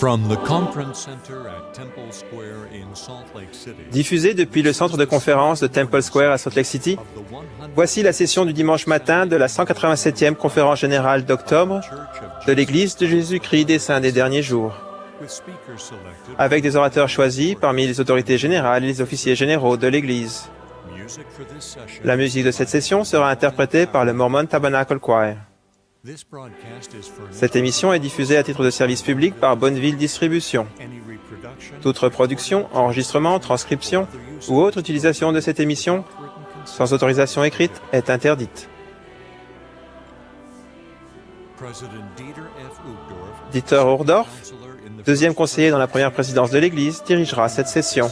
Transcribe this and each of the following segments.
From the Conference Center at Temple Square in Salt Lake City. Diffusé depuis le centre de conférence de Temple Square à Salt Lake City, voici la session du dimanche matin de la 187e conférence générale d'octobre de l'Église de Jésus-Christ des Saints des Derniers Jours, avec des orateurs choisis parmi les autorités générales et les officiers généraux de l'Église. La musique de cette session sera interprétée par le Mormon Tabernacle Choir. Cette émission est diffusée à titre de service public par Bonneville Distribution. Toute reproduction, enregistrement, transcription ou autre utilisation de cette émission sans autorisation écrite est interdite. Dieter Uchtdorf, deuxième conseiller dans la première présidence de l'Église, dirigera cette session.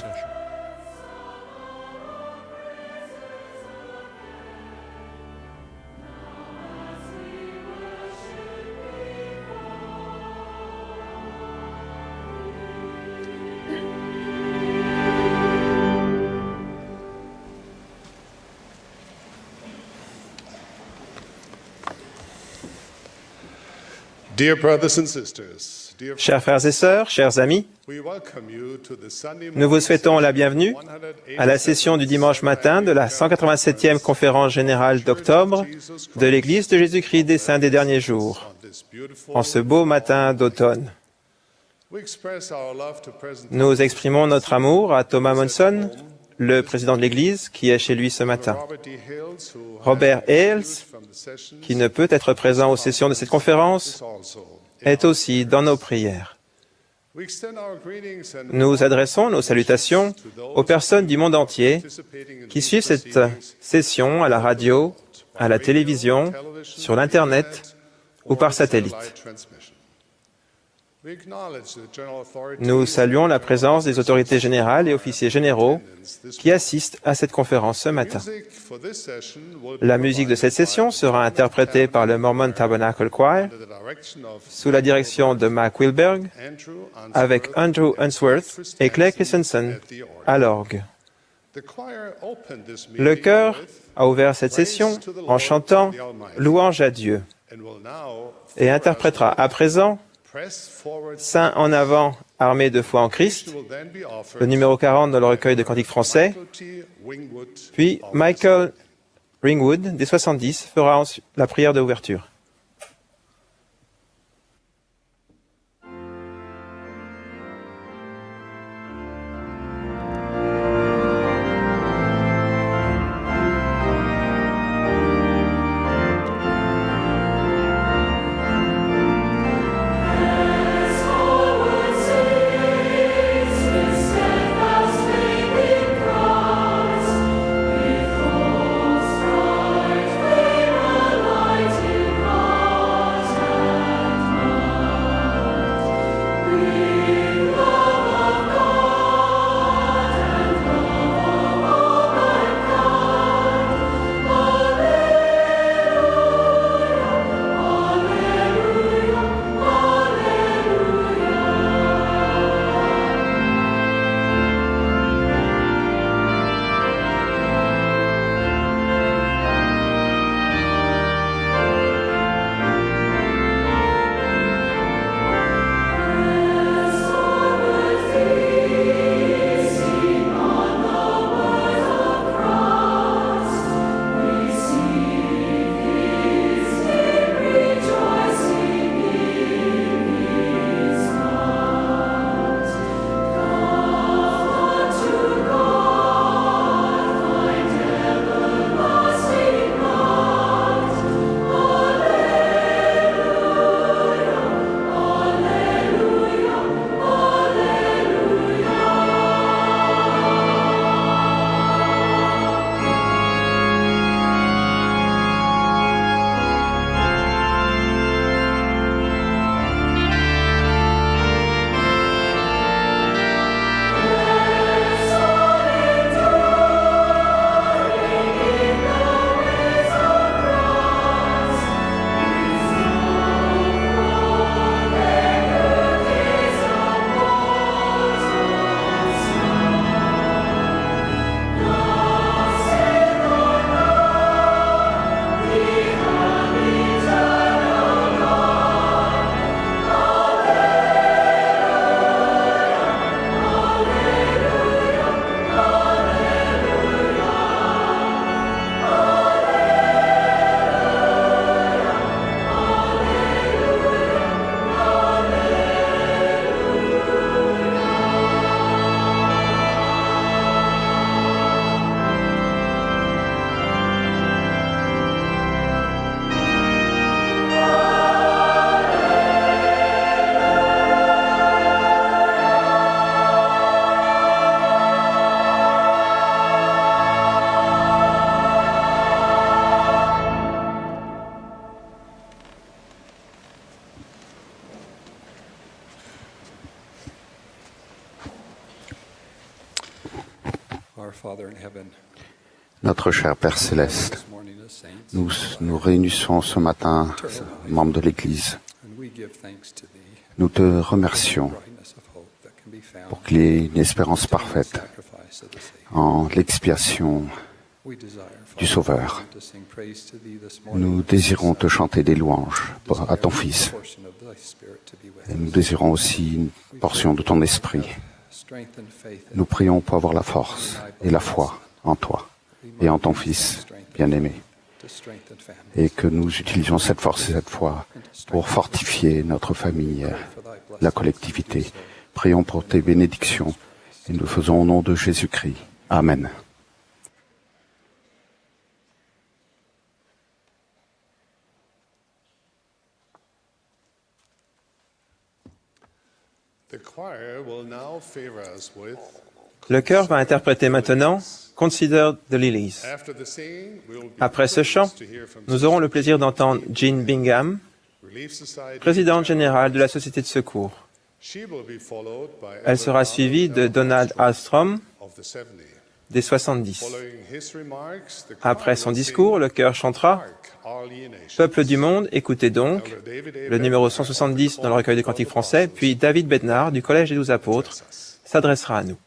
Chers frères et sœurs, chers amis, nous vous souhaitons la bienvenue à la session du dimanche matin de la 187e conférence générale d'octobre de l'Église de Jésus-Christ des Saints des Derniers Jours, en ce beau matin d'automne. Nous exprimons notre amour à Thomas Monson, le président de l'Église, qui est chez lui ce matin. Robert Hales, qui ne peut être présent aux sessions de cette conférence, est aussi dans nos prières. Nous adressons nos salutations aux personnes du monde entier qui suivent cette session à la radio, à la télévision, sur l'Internet ou par satellite. Nous saluons la présence des autorités générales et officiers généraux qui assistent à cette conférence ce matin. La musique de cette session sera interprétée par le Mormon Tabernacle Choir sous la direction de Mac Wilberg avec Andrew Unsworth et Clay Christensen à l'orgue. Le chœur a ouvert cette session en chantant « Louange à Dieu » et interprétera à présent Saint en avant, armé de foi en Christ, le numéro 40 dans le recueil de cantiques français, puis Michael Ringwood, des 70, fera la prière d'ouverture. Light in Notre cher Père Céleste, nous nous réunissons ce matin, membres de l'Église. Nous te remercions pour qu'il y ait une espérance parfaite en l'expiation du Sauveur. Nous désirons te chanter des louanges à ton Fils. Et nous désirons aussi une portion de ton esprit. Nous prions pour avoir la force et la foi en toi et en ton Fils bien-aimé. Et que nous utilisions cette force et cette foi pour fortifier notre famille, la collectivité. Prions pour tes bénédictions et nous le faisons au nom de Jésus-Christ. Amen. Le chœur va interpréter maintenant « Consider the Lilies ». Après ce chant, nous aurons le plaisir d'entendre Jean Bingham, présidente générale de la Société de secours. Elle sera suivie de Donald Alstrom, des 70. Après son discours, le chœur chantera « Peuple du monde, écoutez donc », le numéro 170 dans le recueil des cantiques français, puis David Bednar du Collège des 12 apôtres s'adressera à nous.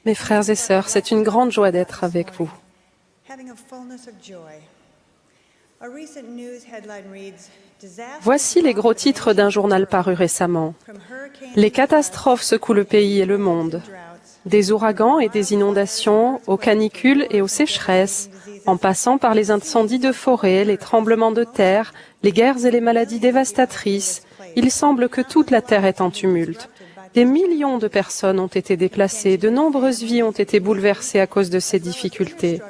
Mes frères et sœurs, c'est une grande joie d'être avec vous. Voici les gros titres d'un journal paru récemment. Les catastrophes secouent le pays et le monde. Des ouragans et des inondations, aux canicules et aux sécheresses, en passant par les incendies de forêt, les tremblements de terre, les guerres et les maladies dévastatrices, il semble que toute la terre est en tumulte. Des millions de personnes ont été déplacées, de nombreuses vies ont été bouleversées à cause de ces difficultés.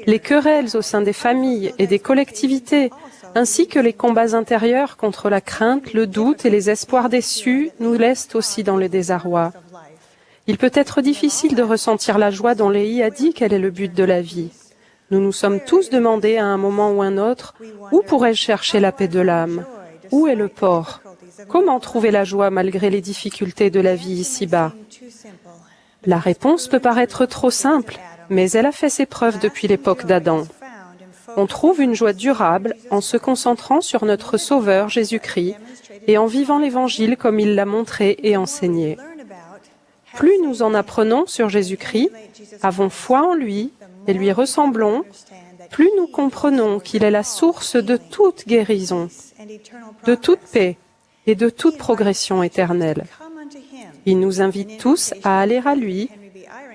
Les querelles au sein des familles et des collectivités, ainsi que les combats intérieurs contre la crainte, le doute et les espoirs déçus, nous laissent aussi dans le désarroi. Il peut être difficile de ressentir la joie dont Léhi a dit qu'elle est le but de la vie. Nous nous sommes tous demandé à un moment ou un autre, où pourrais-je chercher la paix de l'âme? Où est le port? Comment trouver la joie malgré les difficultés de la vie ici-bas? La réponse peut paraître trop simple, mais elle a fait ses preuves depuis l'époque d'Adam. On trouve une joie durable en se concentrant sur notre Sauveur Jésus-Christ et en vivant l'Évangile comme il l'a montré et enseigné. Plus nous en apprenons sur Jésus-Christ, avons foi en lui et lui ressemblons, plus nous comprenons qu'il est la source de toute guérison, de toute paix et de toute progression éternelle. Il nous invite tous à aller à lui,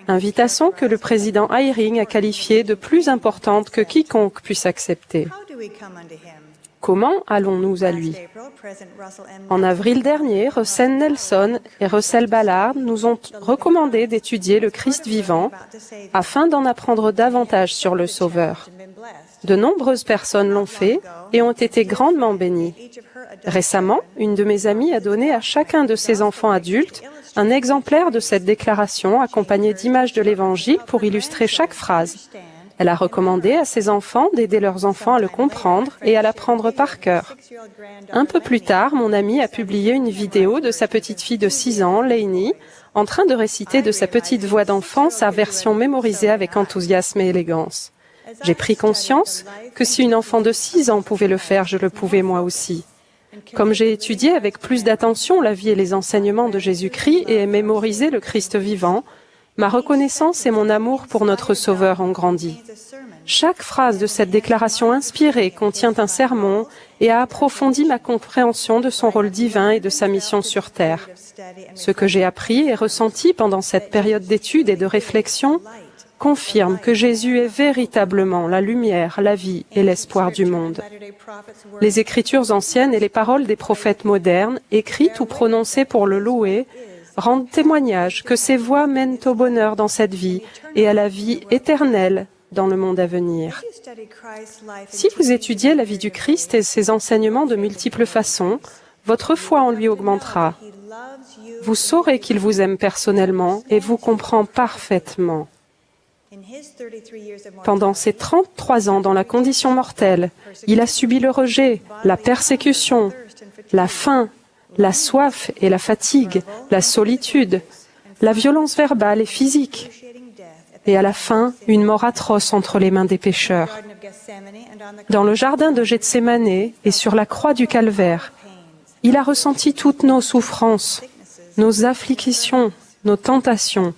invitation que le président Eyring a qualifiée de plus importante que quiconque puisse accepter. Comment allons-nous à lui? En avril dernier, Russell Nelson et Russell Ballard nous ont recommandé d'étudier le Christ vivant afin d'en apprendre davantage sur le Sauveur. De nombreuses personnes l'ont fait et ont été grandement bénies. Récemment, une de mes amies a donné à chacun de ses enfants adultes un exemplaire de cette déclaration accompagnée d'images de l'Évangile pour illustrer chaque phrase. Elle a recommandé à ses enfants d'aider leurs enfants à le comprendre et à l'apprendre par cœur. Un peu plus tard, mon amie a publié une vidéo de sa petite fille de 6 ans, Lainey, en train de réciter de sa petite voix d'enfant sa version mémorisée avec enthousiasme et élégance. J'ai pris conscience que si une enfant de 6 ans pouvait le faire, je le pouvais moi aussi. Comme j'ai étudié avec plus d'attention la vie et les enseignements de Jésus-Christ et ai mémorisé le Christ vivant, ma reconnaissance et mon amour pour notre Sauveur ont grandi. Chaque phrase de cette déclaration inspirée contient un sermon et a approfondi ma compréhension de son rôle divin et de sa mission sur terre. Ce que j'ai appris et ressenti pendant cette période d'étude et de réflexion confirme que Jésus est véritablement la lumière, la vie et l'espoir du monde. Les Écritures anciennes et les paroles des prophètes modernes, écrites ou prononcées pour le louer, rendent témoignage que ces voies mènent au bonheur dans cette vie et à la vie éternelle dans le monde à venir. Si vous étudiez la vie du Christ et ses enseignements de multiples façons, votre foi en lui augmentera. Vous saurez qu'il vous aime personnellement et vous comprend parfaitement. Pendant ses 33 ans dans la condition mortelle, il a subi le rejet, la persécution, la faim, la soif et la fatigue, la solitude, la violence verbale et physique, et à la fin, une mort atroce entre les mains des pécheurs. Dans le jardin de Gethsémane et sur la croix du Calvaire, il a ressenti toutes nos souffrances, nos afflictions, nos tentations,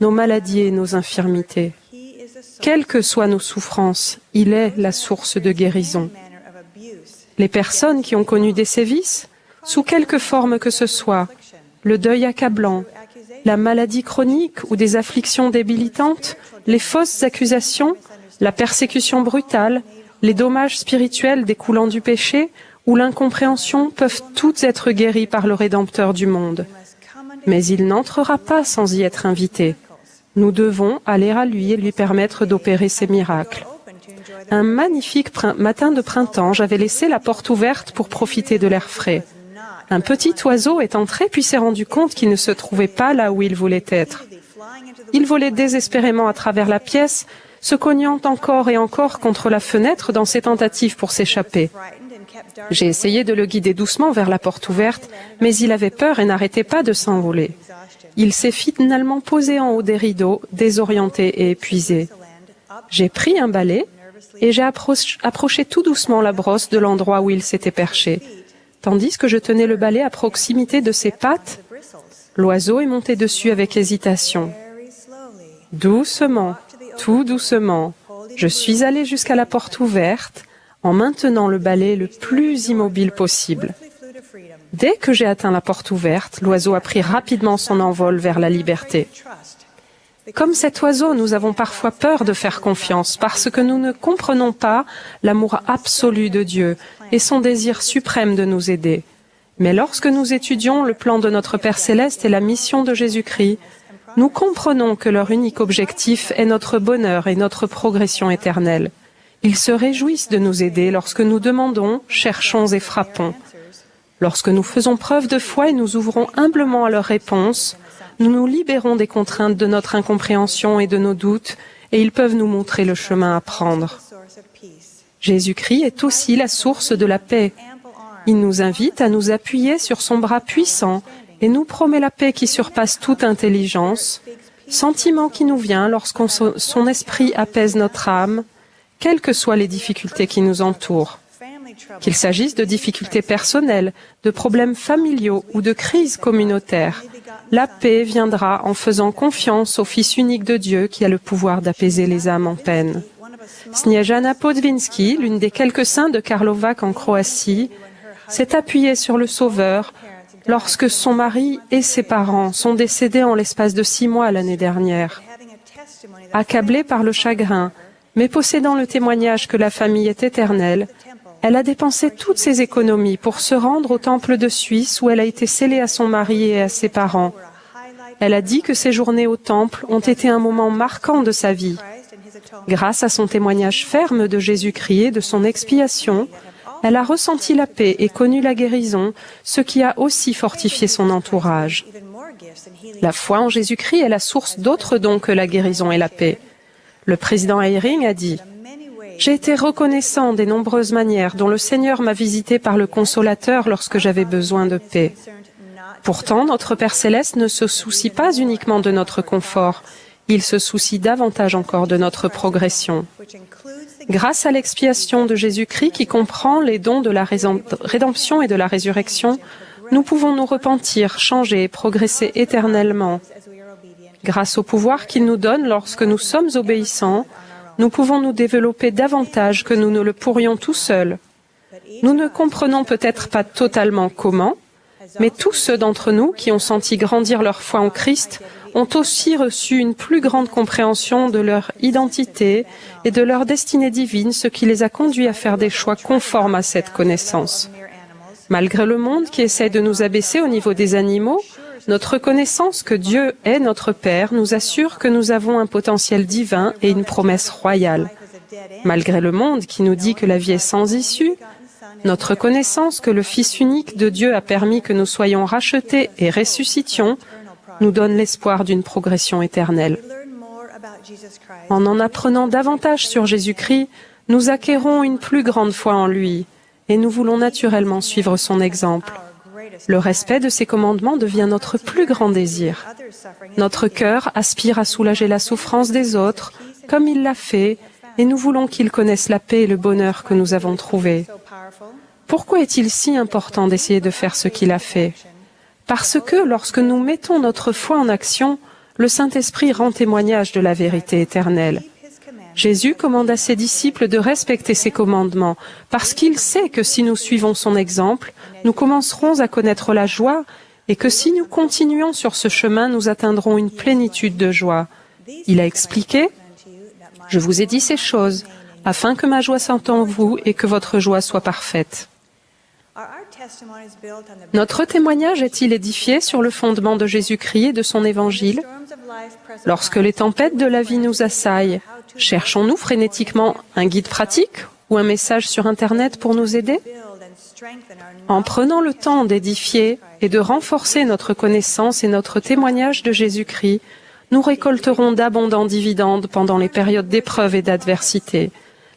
nos maladies et nos infirmités. Quelles que soient nos souffrances, il est la source de guérison. Les personnes qui ont connu des sévices, sous quelque forme que ce soit, le deuil accablant, la maladie chronique ou des afflictions débilitantes, les fausses accusations, la persécution brutale, les dommages spirituels découlant du péché ou l'incompréhension peuvent toutes être guéries par le Rédempteur du monde. Mais il n'entrera pas sans y être invité. Nous devons aller à lui et lui permettre d'opérer ses miracles. Un magnifique matin de printemps, j'avais laissé la porte ouverte pour profiter de l'air frais. Un petit oiseau est entré puis s'est rendu compte qu'il ne se trouvait pas là où il voulait être. Il volait désespérément à travers la pièce, se cognant encore et encore contre la fenêtre dans ses tentatives pour s'échapper. J'ai essayé de le guider doucement vers la porte ouverte, mais il avait peur et n'arrêtait pas de s'envoler. Il s'est finalement posé en haut des rideaux, désorienté et épuisé. J'ai pris un balai et j'ai approché tout doucement la brosse de l'endroit où il s'était perché. Tandis que je tenais le balai à proximité de ses pattes, l'oiseau est monté dessus avec hésitation. Doucement, tout doucement, je suis allé jusqu'à la porte ouverte en maintenant le balai le plus immobile possible. Dès que j'ai atteint la porte ouverte, l'oiseau a pris rapidement son envol vers la liberté. Comme cet oiseau, nous avons parfois peur de faire confiance parce que nous ne comprenons pas l'amour absolu de Dieu et son désir suprême de nous aider. Mais lorsque nous étudions le plan de notre Père Céleste et la mission de Jésus-Christ, nous comprenons que leur unique objectif est notre bonheur et notre progression éternelle. Ils se réjouissent de nous aider lorsque nous demandons, cherchons et frappons. Lorsque nous faisons preuve de foi et nous ouvrons humblement à leurs réponses, nous nous libérons des contraintes de notre incompréhension et de nos doutes, et ils peuvent nous montrer le chemin à prendre. Jésus-Christ est aussi la source de la paix. Il nous invite à nous appuyer sur son bras puissant et nous promet la paix qui surpasse toute intelligence, sentiment qui nous vient lorsqu'on son esprit apaise notre âme, quelles que soient les difficultés qui nous entourent. Qu'il s'agisse de difficultés personnelles, de problèmes familiaux ou de crises communautaires, la paix viendra en faisant confiance au Fils unique de Dieu qui a le pouvoir d'apaiser les âmes en peine. Snježana Podvinski, l'une des quelques saints de Karlovac en Croatie, s'est appuyée sur le Sauveur lorsque son mari et ses parents sont décédés en l'espace de 6 mois l'année dernière. Accablée par le chagrin, mais possédant le témoignage que la famille est éternelle, elle a dépensé toutes ses économies pour se rendre au temple de Suisse où elle a été scellée à son mari et à ses parents. Elle a dit que ses journées au temple ont été un moment marquant de sa vie. Grâce à son témoignage ferme de Jésus-Christ et de son expiation, elle a ressenti la paix et connu la guérison, ce qui a aussi fortifié son entourage. La foi en Jésus-Christ est la source d'autres dons que la guérison et la paix. Le président Eyring a dit « J'ai été reconnaissant des nombreuses manières dont le Seigneur m'a visité par le Consolateur lorsque j'avais besoin de paix. Pourtant, notre Père Céleste ne se soucie pas uniquement de notre confort, il se soucie davantage encore de notre progression. Grâce à l'expiation de Jésus-Christ qui comprend les dons de la rédemption et de la résurrection, nous pouvons nous repentir, changer et progresser éternellement. Grâce au pouvoir qu'il nous donne lorsque nous sommes obéissants, nous pouvons nous développer davantage que nous ne le pourrions tout seuls. Nous ne comprenons peut-être pas totalement comment, mais tous ceux d'entre nous qui ont senti grandir leur foi en Christ ont aussi reçu une plus grande compréhension de leur identité et de leur destinée divine, ce qui les a conduits à faire des choix conformes à cette connaissance. Malgré le monde qui essaie de nous abaisser au niveau des animaux, notre connaissance que Dieu est notre Père nous assure que nous avons un potentiel divin et une promesse royale. Malgré le monde qui nous dit que la vie est sans issue, notre connaissance que le Fils unique de Dieu a permis que nous soyons rachetés et ressuscitions nous donne l'espoir d'une progression éternelle. En apprenant davantage sur Jésus-Christ, nous acquérons une plus grande foi en lui et nous voulons naturellement suivre son exemple. Le respect de ses commandements devient notre plus grand désir. Notre cœur aspire à soulager la souffrance des autres, comme il l'a fait, et nous voulons qu'il connaisse la paix et le bonheur que nous avons trouvés. Pourquoi est-il si important d'essayer de faire ce qu'il a fait? Parce que lorsque nous mettons notre foi en action, le Saint-Esprit rend témoignage de la vérité éternelle. Jésus commande à ses disciples de respecter ses commandements, parce qu'il sait que si nous suivons son exemple, nous commencerons à connaître la joie, et que si nous continuons sur ce chemin, nous atteindrons une plénitude de joie. Il a expliqué, « Je vous ai dit ces choses, afin que ma joie soit en vous et que votre joie soit parfaite. » Notre témoignage est-il édifié sur le fondement de Jésus-Christ et de son évangile? Lorsque les tempêtes de la vie nous assaillent, cherchons-nous frénétiquement un guide pratique ou un message sur Internet pour nous aider? En prenant le temps d'édifier et de renforcer notre connaissance et notre témoignage de Jésus-Christ, nous récolterons d'abondants dividendes pendant les périodes d'épreuve et d'adversité.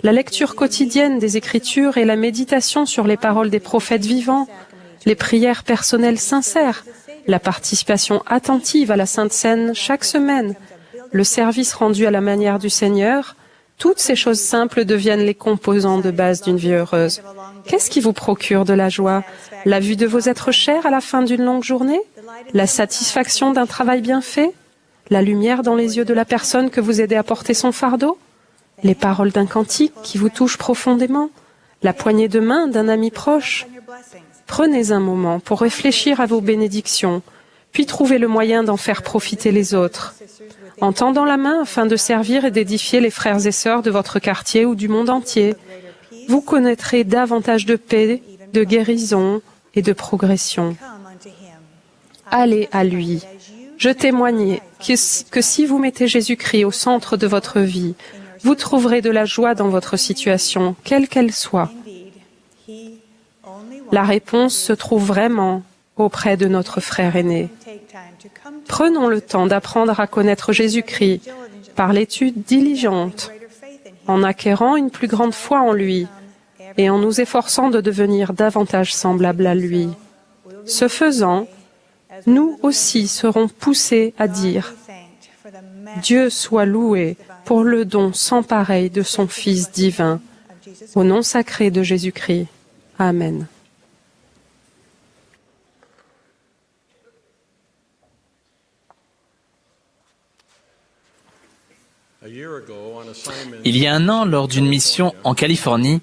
La lecture quotidienne des Écritures et la méditation sur les paroles des prophètes vivants, les prières personnelles sincères, la participation attentive à la Sainte Seine chaque semaine, le service rendu à la manière du Seigneur, toutes ces choses simples deviennent les composants de base d'une vie heureuse. Qu'est-ce qui vous procure de la joie? La vue de vos êtres chers à la fin d'une longue journée? La satisfaction d'un travail bien fait? La lumière dans les yeux de la personne que vous aidez à porter son fardeau? Les paroles d'un cantique qui vous touchent profondément? La poignée de main d'un ami proche? Prenez un moment pour réfléchir à vos bénédictions, puis trouvez le moyen d'en faire profiter les autres. En tendant la main afin de servir et d'édifier les frères et sœurs de votre quartier ou du monde entier, vous connaîtrez davantage de paix, de guérison et de progression. Allez à lui. Je témoigne que si vous mettez Jésus-Christ au centre de votre vie, vous trouverez de la joie dans votre situation, quelle qu'elle soit. La réponse se trouve vraiment auprès de notre frère aîné. Prenons le temps d'apprendre à connaître Jésus-Christ par l'étude diligente, en acquérant une plus grande foi en lui et en nous efforçant de devenir davantage semblables à lui. Ce faisant, nous aussi serons poussés à dire « Dieu soit loué pour le don sans pareil de son Fils divin. » Au nom sacré de Jésus-Christ. Amen. Il y a un an, lors d'une mission en Californie,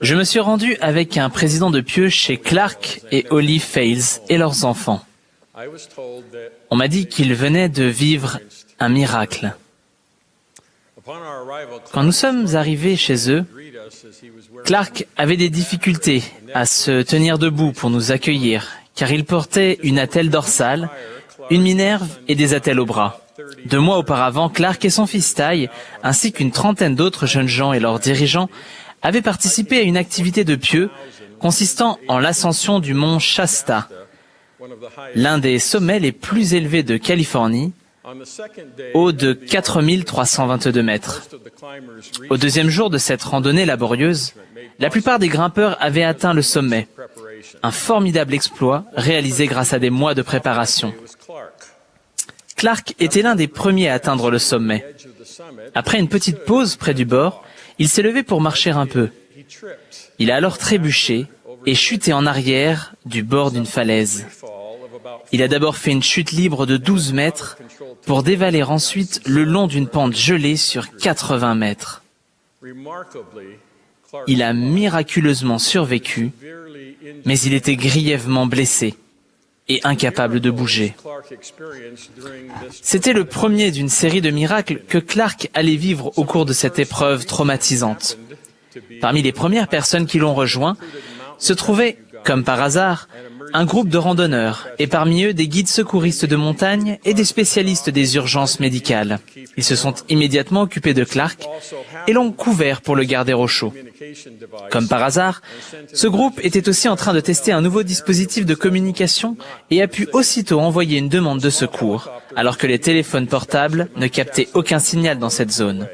je me suis rendu avec un président de pieux chez Clark et Olive Fales et leurs enfants. On m'a dit qu'ils venaient de vivre un miracle. Quand nous sommes arrivés chez eux, Clark avait des difficultés à se tenir debout pour nous accueillir, car il portait une attelle dorsale, une minerve et des attelles au bras. 2 mois auparavant, Clark et son fils Ty, ainsi qu'une trentaine d'autres jeunes gens et leurs dirigeants, avaient participé à une activité de pieux consistant en l'ascension du mont Shasta, l'un des sommets les plus élevés de Californie, haut de 4322 mètres. Au 2e jour de cette randonnée laborieuse, la plupart des grimpeurs avaient atteint le sommet. Un formidable exploit réalisé grâce à des mois de préparation. Clark était l'un des premiers à atteindre le sommet. Après une petite pause près du bord, il s'est levé pour marcher un peu. Il a alors trébuché et chuté en arrière du bord d'une falaise. Il a d'abord fait une chute libre de 12 mètres pour dévaler ensuite le long d'une pente gelée sur 80 mètres. Il a miraculeusement survécu, mais il était grièvement blessé et incapable de bouger. C'était le premier d'une série de miracles que Clark allait vivre au cours de cette épreuve traumatisante. Parmi les premières personnes qui l'ont rejoint, se trouvait, comme par hasard, un groupe de randonneurs, et parmi eux des guides secouristes de montagne et des spécialistes des urgences médicales. Ils se sont immédiatement occupés de Clark et l'ont couvert pour le garder au chaud. Comme par hasard, ce groupe était aussi en train de tester un nouveau dispositif de communication et a pu aussitôt envoyer une demande de secours, alors que les téléphones portables ne captaient aucun signal dans cette zone.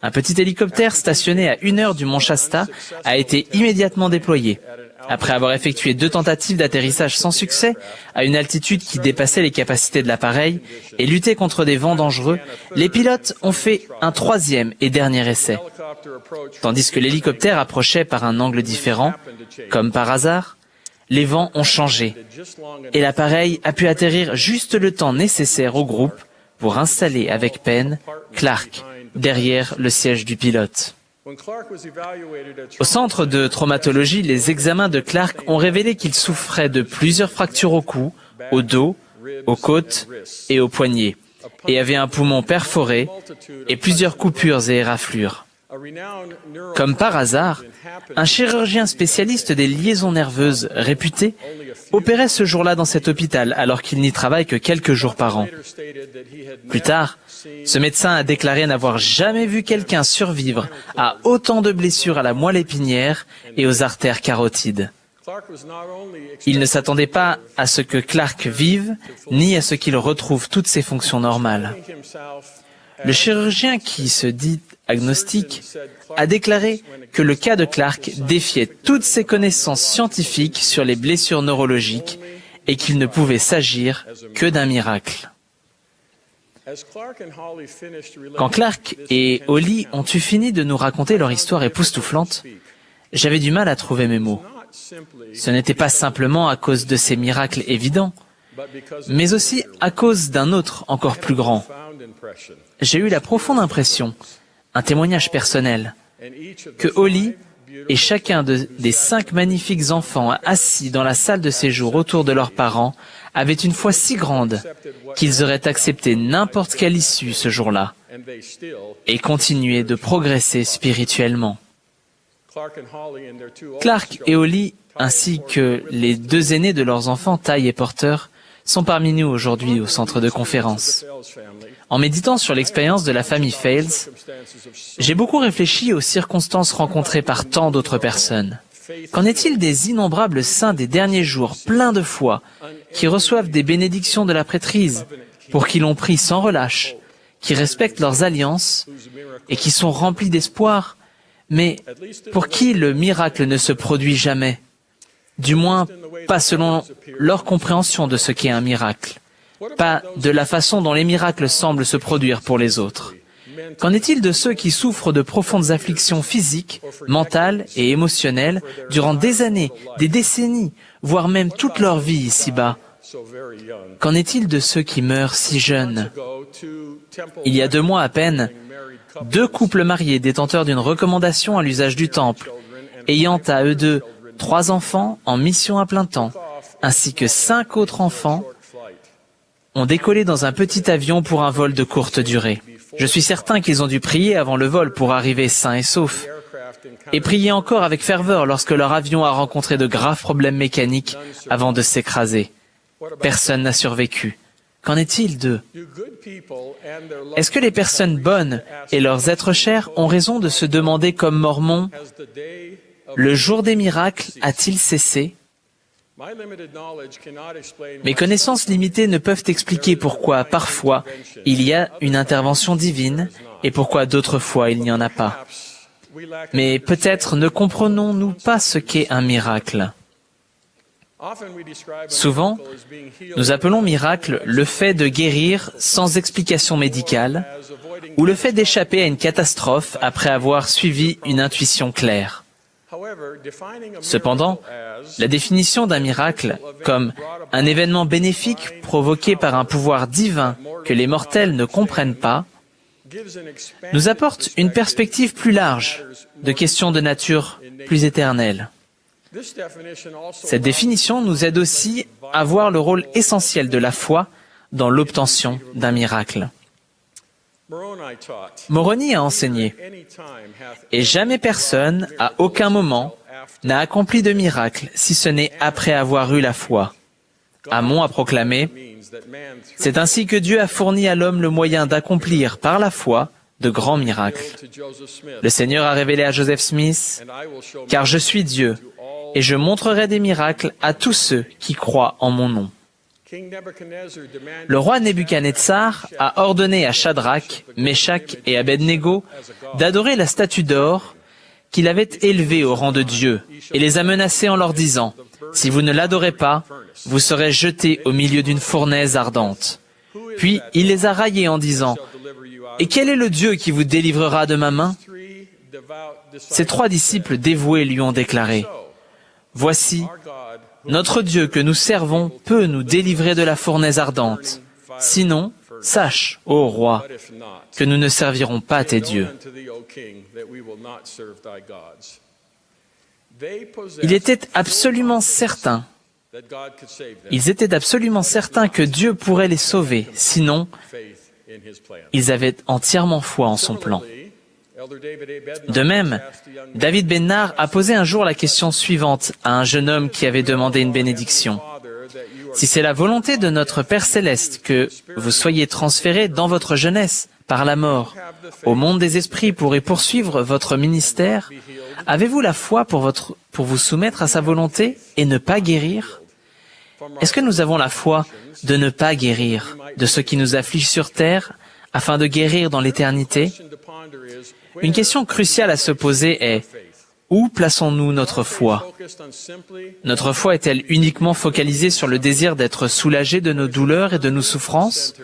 Un petit hélicoptère stationné à 1 heure du mont Shasta a été immédiatement déployé. Après avoir effectué 2 tentatives d'atterrissage sans succès, à une altitude qui dépassait les capacités de l'appareil, et lutté contre des vents dangereux, les pilotes ont fait un 3e et dernier essai. Tandis que l'hélicoptère approchait par un angle différent, comme par hasard, les vents ont changé, et l'appareil a pu atterrir juste le temps nécessaire au groupe pour installer avec peine Clark derrière le siège du pilote. Au centre de traumatologie, les examens de Clark ont révélé qu'il souffrait de plusieurs fractures au cou, au dos, aux côtes et aux poignets, et avait un poumon perforé et plusieurs coupures et éraflures. Comme par hasard, un chirurgien spécialiste des liaisons nerveuses réputé opérait ce jour-là dans cet hôpital alors qu'il n'y travaille que quelques jours par an. Plus tard, ce médecin a déclaré n'avoir jamais vu quelqu'un survivre à autant de blessures à la moelle épinière et aux artères carotides. Il ne s'attendait pas à ce que Clark vive, ni à ce qu'il retrouve toutes ses fonctions normales. Le chirurgien qui se dit agnostique a déclaré que le cas de Clark défiait toutes ses connaissances scientifiques sur les blessures neurologiques et qu'il ne pouvait s'agir que d'un miracle. Quand Clark et Holly ont eu fini de nous raconter leur histoire époustouflante, j'avais du mal à trouver mes mots. Ce n'était pas simplement à cause de ces miracles évidents, mais aussi à cause d'un autre encore plus grand. J'ai eu la profonde impression, un témoignage personnel, que Holly et chacun des 5 magnifiques enfants assis dans la salle de séjour autour de leurs parents avaient une foi si grande qu'ils auraient accepté n'importe quelle issue ce jour-là et continué de progresser spirituellement. Clark et Holly, ainsi que les 2 aînés de leurs enfants, Ty et Porter, sont parmi nous aujourd'hui au centre de conférence. En méditant sur l'expérience de la famille Fales, j'ai beaucoup réfléchi aux circonstances rencontrées par tant d'autres personnes. Qu'en est-il des innombrables saints des derniers jours, pleins de foi, qui reçoivent des bénédictions de la prêtrise, pour qui l'on prie sans relâche, qui respectent leurs alliances et qui sont remplis d'espoir, mais pour qui le miracle ne se produit jamais, du moins pas selon leur compréhension de ce qu'est un miracle, pas de la façon dont les miracles semblent se produire pour les autres. Qu'en est-il de ceux qui souffrent de profondes afflictions physiques, mentales et émotionnelles durant des années, des décennies, voire même toute leur vie ici-bas? Qu'en est-il de ceux qui meurent si jeunes? Il y a 2 mois à peine, 2 couples mariés détenteurs d'une recommandation à l'usage du temple, ayant à eux 2 3 enfants en mission à plein temps, ainsi que 5 autres enfants, ont décollé dans un petit avion pour un vol de courte durée. Je suis certain qu'ils ont dû prier avant le vol pour arriver sains et saufs, et prier encore avec ferveur lorsque leur avion a rencontré de graves problèmes mécaniques avant de s'écraser. Personne n'a survécu. Qu'en est-il d'eux? Est-ce que les personnes bonnes et leurs êtres chers ont raison de se demander comme Mormon, le jour des miracles a-t-il cessé? Mes connaissances limitées ne peuvent expliquer pourquoi, parfois, il y a une intervention divine et pourquoi d'autres fois il n'y en a pas. Mais peut-être ne comprenons-nous pas ce qu'est un miracle. Souvent, nous appelons miracle le fait de guérir sans explication médicale ou le fait d'échapper à une catastrophe après avoir suivi une intuition claire. Cependant, la définition d'un miracle comme un événement bénéfique provoqué par un pouvoir divin que les mortels ne comprennent pas, nous apporte une perspective plus large de questions de nature plus éternelle. Cette définition nous aide aussi à voir le rôle essentiel de la foi dans l'obtention d'un miracle. Moroni a enseigné « Et jamais personne, à aucun moment, n'a accompli de miracle, si ce n'est après avoir eu la foi. » Amon a proclamé « C'est ainsi que Dieu a fourni à l'homme le moyen d'accomplir par la foi de grands miracles. » Le Seigneur a révélé à Joseph Smith « Car je suis Dieu, et je montrerai des miracles à tous ceux qui croient en mon nom. » Le roi Nebuchadnezzar a ordonné à Shadrach, Meshach et Abednego d'adorer la statue d'or qu'il avait élevée au rang de Dieu et les a menacés en leur disant « Si vous ne l'adorez pas, vous serez jetés au milieu d'une fournaise ardente. » Puis il les a raillés en disant « Et quel est le Dieu qui vous délivrera de ma main ?» Ses 3 disciples dévoués lui ont déclaré « Voici, notre Dieu que nous servons peut nous délivrer de la fournaise ardente. Sinon, sache, ô roi, que nous ne servirons pas tes dieux. » Ils étaient absolument certains que Dieu pourrait les sauver, sinon, ils avaient entièrement foi en son plan. De même, David Ben-Nar a posé un jour la question suivante à un jeune homme qui avait demandé une bénédiction. « Si c'est la volonté de notre Père Céleste que vous soyez transférés dans votre jeunesse, par la mort, au monde des esprits pour y poursuivre votre ministère, avez-vous la foi pour vous soumettre à sa volonté et ne pas guérir? Est-ce que nous avons la foi de ne pas guérir de ce qui nous afflige sur terre afin de guérir dans l'éternité? Une question cruciale à se poser est, où plaçons-nous notre foi? Notre foi est-elle uniquement focalisée sur le désir d'être soulagé de nos douleurs et de nos souffrances?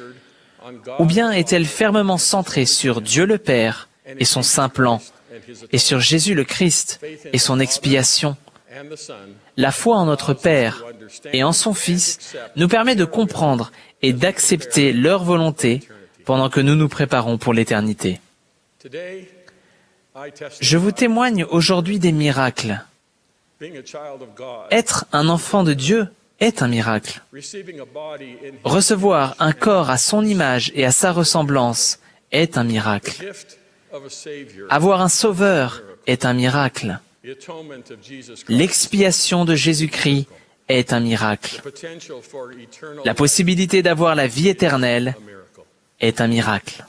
Ou bien est-elle fermement centrée sur Dieu le Père et son saint plan, et sur Jésus le Christ et son expiation? La foi en notre Père et en son Fils nous permet de comprendre et d'accepter leur volonté pendant que nous nous préparons pour l'éternité. Je vous témoigne aujourd'hui des miracles. Être un enfant de Dieu est un miracle. Recevoir un corps à son image et à sa ressemblance est un miracle. Avoir un sauveur est un miracle. L'expiation de Jésus-Christ est un miracle. La possibilité d'avoir la vie éternelle est un miracle.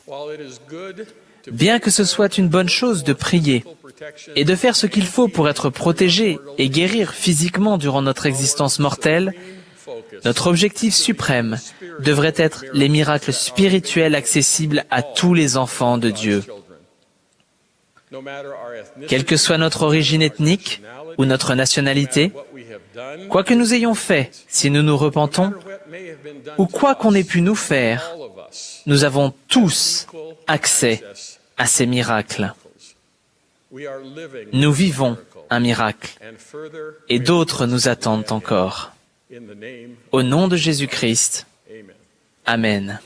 Bien que ce soit une bonne chose de prier et de faire ce qu'il faut pour être protégé et guérir physiquement durant notre existence mortelle, notre objectif suprême devrait être les miracles spirituels accessibles à tous les enfants de Dieu. Quelle que soit notre origine ethnique ou notre nationalité, quoi que nous ayons fait, si nous nous repentons, ou quoi qu'on ait pu nous faire, nous avons tous accès à ces miracles. Nous vivons un miracle et d'autres nous attendent encore. Au nom de Jésus-Christ, Amen.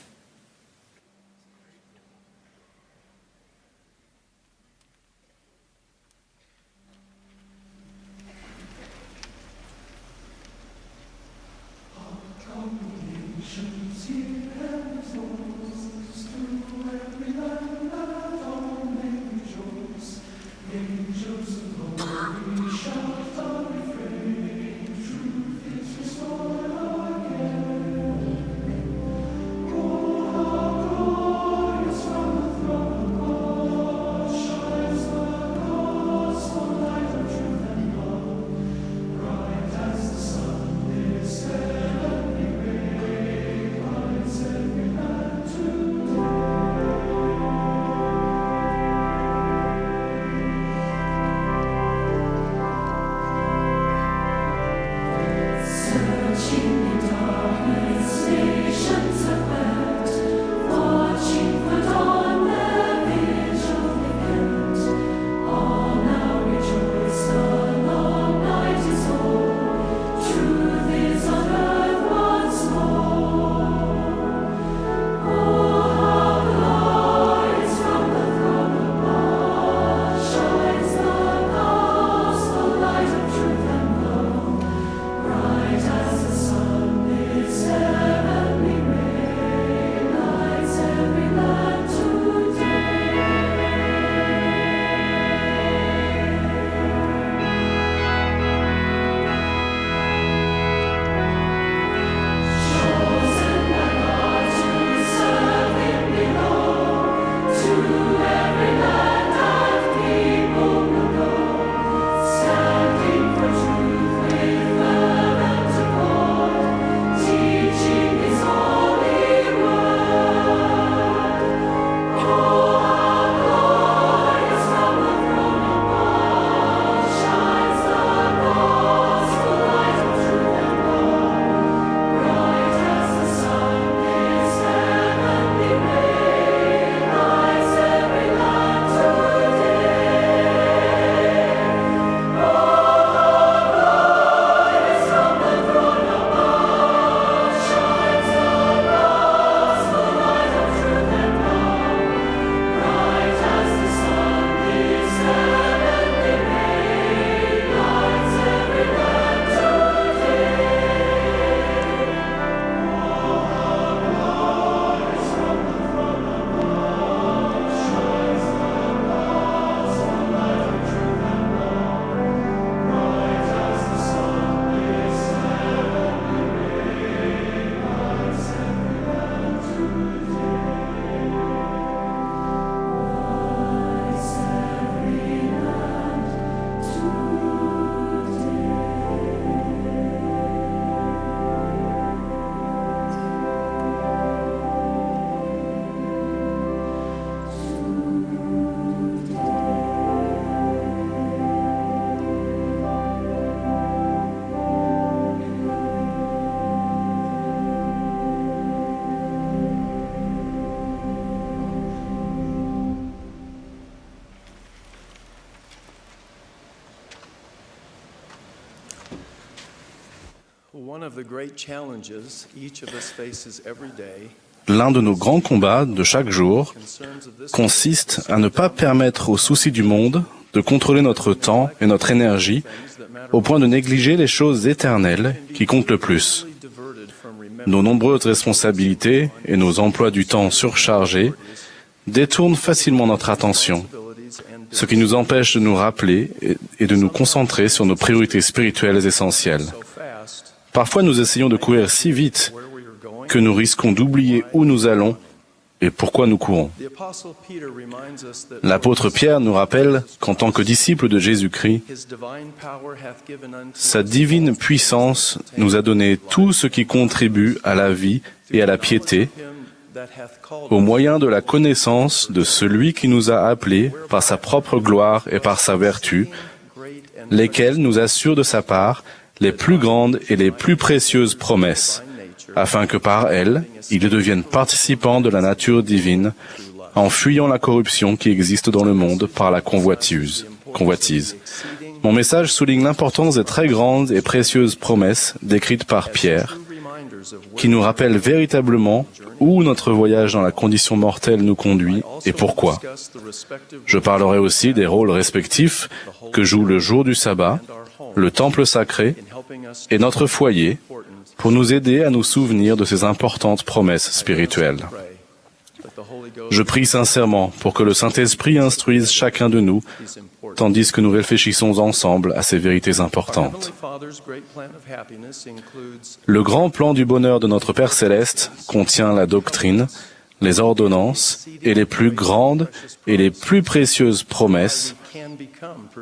L'un de nos grands combats de chaque jour consiste à ne pas permettre aux soucis du monde de contrôler notre temps et notre énergie au point de négliger les choses éternelles qui comptent le plus. Nos nombreuses responsabilités et nos emplois du temps surchargés détournent facilement notre attention, ce qui nous empêche de nous rappeler et de nous concentrer sur nos priorités spirituelles essentielles. Parfois, nous essayons de courir si vite que nous risquons d'oublier où nous allons et pourquoi nous courons. L'apôtre Pierre nous rappelle qu'en tant que disciple de Jésus-Christ, sa divine puissance nous a donné tout ce qui contribue à la vie et à la piété, au moyen de la connaissance de celui qui nous a appelés par sa propre gloire et par sa vertu, lesquels nous assurent de sa part les plus grandes et les plus précieuses promesses, afin que par elles, ils deviennent participants de la nature divine, en fuyant la corruption qui existe dans le monde par la convoitise. Mon message souligne l'importance des très grandes et précieuses promesses décrites par Pierre, qui nous rappellent véritablement où notre voyage dans la condition mortelle nous conduit et pourquoi. Je parlerai aussi des rôles respectifs que joue le jour du sabbat, le temple sacré et notre foyer pour nous aider à nous souvenir de ces importantes promesses spirituelles. Je prie sincèrement pour que le Saint-Esprit instruise chacun de nous, tandis que nous réfléchissons ensemble à ces vérités importantes. Le grand plan du bonheur de notre Père Céleste contient la doctrine, les ordonnances et les plus grandes et les plus précieuses promesses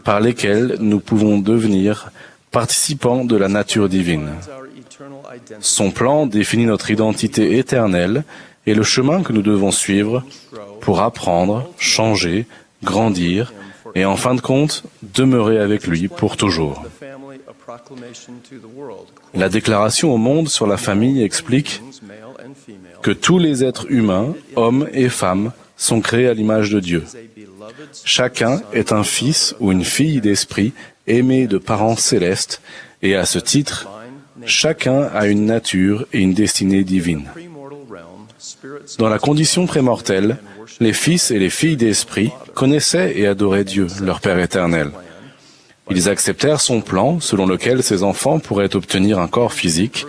par lesquelles nous pouvons devenir participants de la nature divine. Son plan définit notre identité éternelle et le chemin que nous devons suivre pour apprendre, changer, grandir et en fin de compte, demeurer avec lui pour toujours. La déclaration au monde sur la famille explique que tous les êtres humains, hommes et femmes, sont créés à l'image de Dieu. Chacun est un fils ou une fille d'esprit aimé de parents célestes et à ce titre, chacun a une nature et une destinée divine. Dans la condition prémortelle, les fils et les filles d'esprit connaissaient et adoraient Dieu, leur Père éternel. Ils acceptèrent son plan selon lequel ces enfants pourraient obtenir un corps physique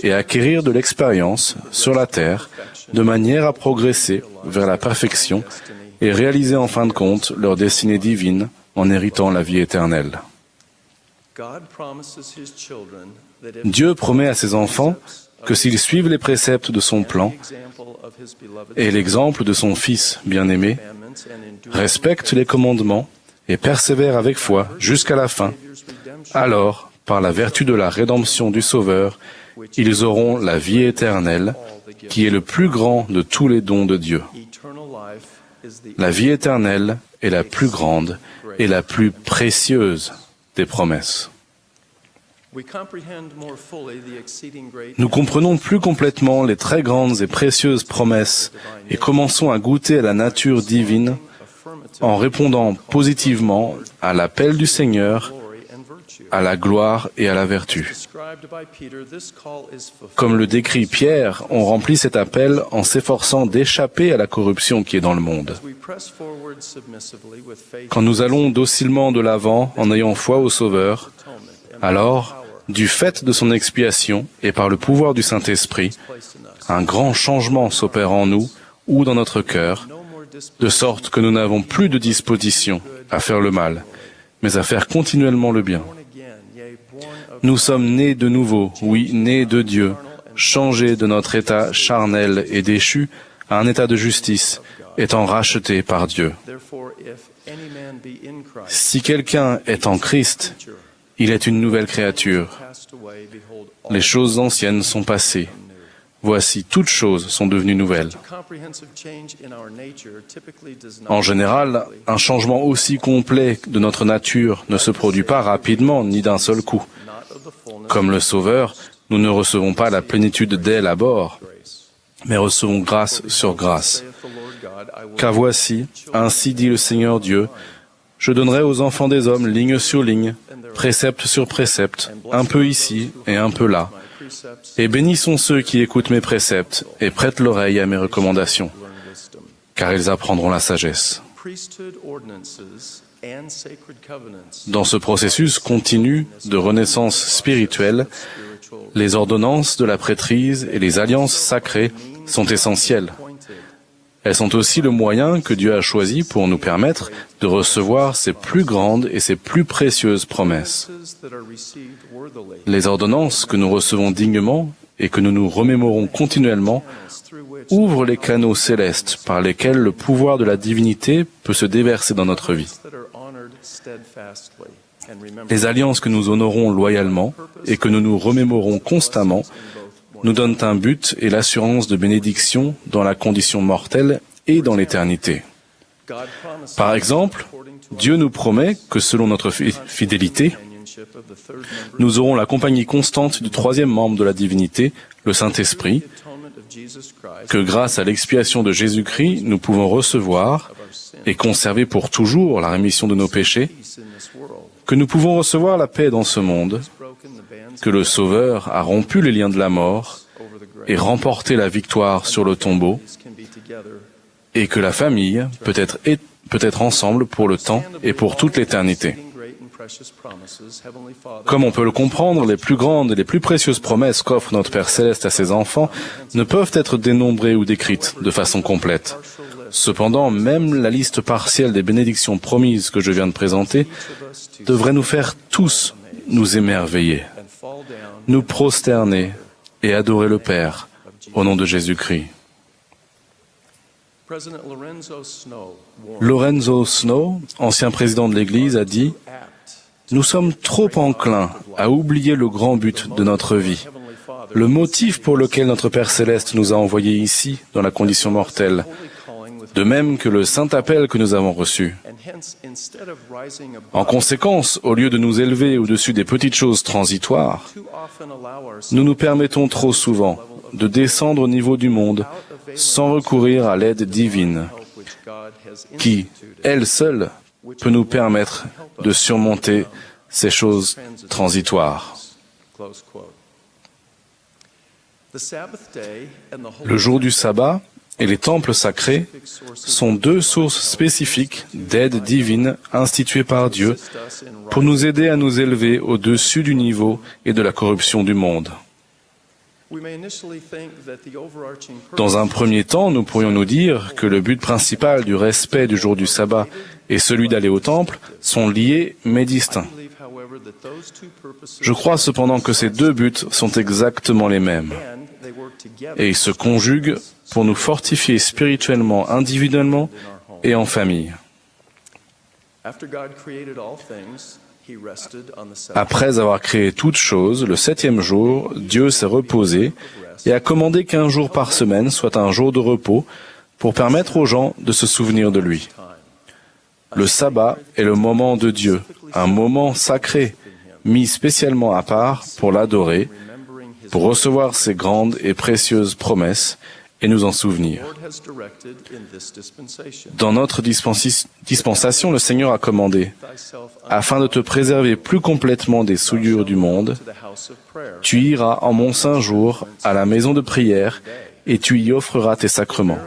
et acquérir de l'expérience sur la terre de manière à progresser vers la perfection et réaliser en fin de compte leur destinée divine en héritant la vie éternelle. Dieu promet à ses enfants que s'ils suivent les préceptes de son plan et l'exemple de son Fils bien-aimé, respectent les commandements et persévèrent avec foi jusqu'à la fin, alors, par la vertu de la rédemption du Sauveur, ils auront la vie éternelle, qui est le plus grand de tous les dons de Dieu. La vie éternelle est la plus grande et la plus précieuse des promesses. Nous comprenons plus complètement les très grandes et précieuses promesses et commençons à goûter à la nature divine en répondant positivement à l'appel du Seigneur, à la gloire et à la vertu. Comme le décrit Pierre, on remplit cet appel en s'efforçant d'échapper à la corruption qui est dans le monde. Quand nous allons docilement de l'avant en ayant foi au Sauveur, alors, du fait de son expiation et par le pouvoir du Saint-Esprit, un grand changement s'opère en nous ou dans notre cœur, de sorte que nous n'avons plus de disposition à faire le mal, mais à faire continuellement le bien. Nous sommes nés de nouveau, oui, nés de Dieu, changés de notre état charnel et déchu à un état de justice, étant rachetés par Dieu. Si quelqu'un est en Christ, il est une nouvelle créature. Les choses anciennes sont passées. Voici, toutes choses sont devenues nouvelles. En général, un changement aussi complet de notre nature ne se produit pas rapidement ni d'un seul coup. Comme le Sauveur, nous ne recevons pas la plénitude d'aile à bord, mais recevons grâce sur grâce. Car voici, ainsi dit le Seigneur Dieu, je donnerai aux enfants des hommes ligne sur ligne, précepte sur précepte, un peu ici et un peu là, Et bénissons ceux qui écoutent mes préceptes et prêtent l'oreille à mes recommandations, car ils apprendront la sagesse. Dans ce processus continu de renaissance spirituelle, les ordonnances de la prêtrise et les alliances sacrées sont essentielles. Elles sont aussi le moyen que Dieu a choisi pour nous permettre de recevoir ses plus grandes et ses plus précieuses promesses. Les ordonnances que nous recevons dignement et que nous nous remémorons continuellement ouvrent les canaux célestes par lesquels le pouvoir de la divinité peut se déverser dans notre vie. Les alliances que nous honorons loyalement et que nous nous remémorons constamment nous donnent un but et l'assurance de bénédiction dans la condition mortelle et dans l'éternité. Par exemple, Dieu nous promet que selon notre fidélité, nous aurons la compagnie constante du troisième membre de la divinité, le Saint-Esprit, que grâce à l'expiation de Jésus-Christ, nous pouvons recevoir et conserver pour toujours la rémission de nos péchés, que nous pouvons recevoir la paix dans ce monde, que le Sauveur a rompu les liens de la mort et remporté la victoire sur le tombeau, et que la famille peut être ensemble pour le temps et pour toute l'éternité. Comme on peut le comprendre, les plus grandes et les plus précieuses promesses qu'offre notre Père Céleste à ses enfants ne peuvent être dénombrées ou décrites de façon complète. Cependant, même la liste partielle des bénédictions promises que je viens de présenter devrait nous faire tous nous émerveiller, nous prosterner et adorer le Père au nom de Jésus-Christ. Lorenzo Snow, ancien président de l'Église, a dit « Nous sommes trop enclins à oublier le grand but de notre vie, le motif pour lequel notre Père Céleste nous a envoyés ici, dans la condition mortelle, de même que le saint appel que nous avons reçu. En conséquence, au lieu de nous élever au-dessus des petites choses transitoires, nous nous permettons trop souvent de descendre au niveau du monde sans recourir à l'aide divine, qui, elle seule, peut nous permettre de surmonter ces choses transitoires. Le jour du sabbat et les temples sacrés sont deux sources spécifiques d'aide divine instituées par Dieu pour nous aider à nous élever au-dessus du niveau et de la corruption du monde. Dans un premier temps, nous pourrions nous dire que le but principal du respect du jour du sabbat et celui d'aller au temple sont liés mais distincts. Je crois cependant que ces deux buts sont exactement les mêmes et ils se conjuguent pour nous fortifier spirituellement, individuellement et en famille. Après avoir créé toutes choses, le septième jour, Dieu s'est reposé et a commandé qu'un jour par semaine soit un jour de repos pour permettre aux gens de se souvenir de lui. Le sabbat est le moment de Dieu, un moment sacré, mis spécialement à part pour l'adorer, pour recevoir ses grandes et précieuses promesses et nous en souvenir. Dans notre dispensation, le Seigneur a commandé, afin de te préserver plus complètement des souillures du monde, tu iras en mon saint jour à la maison de prière et tu y offreras tes sacrements.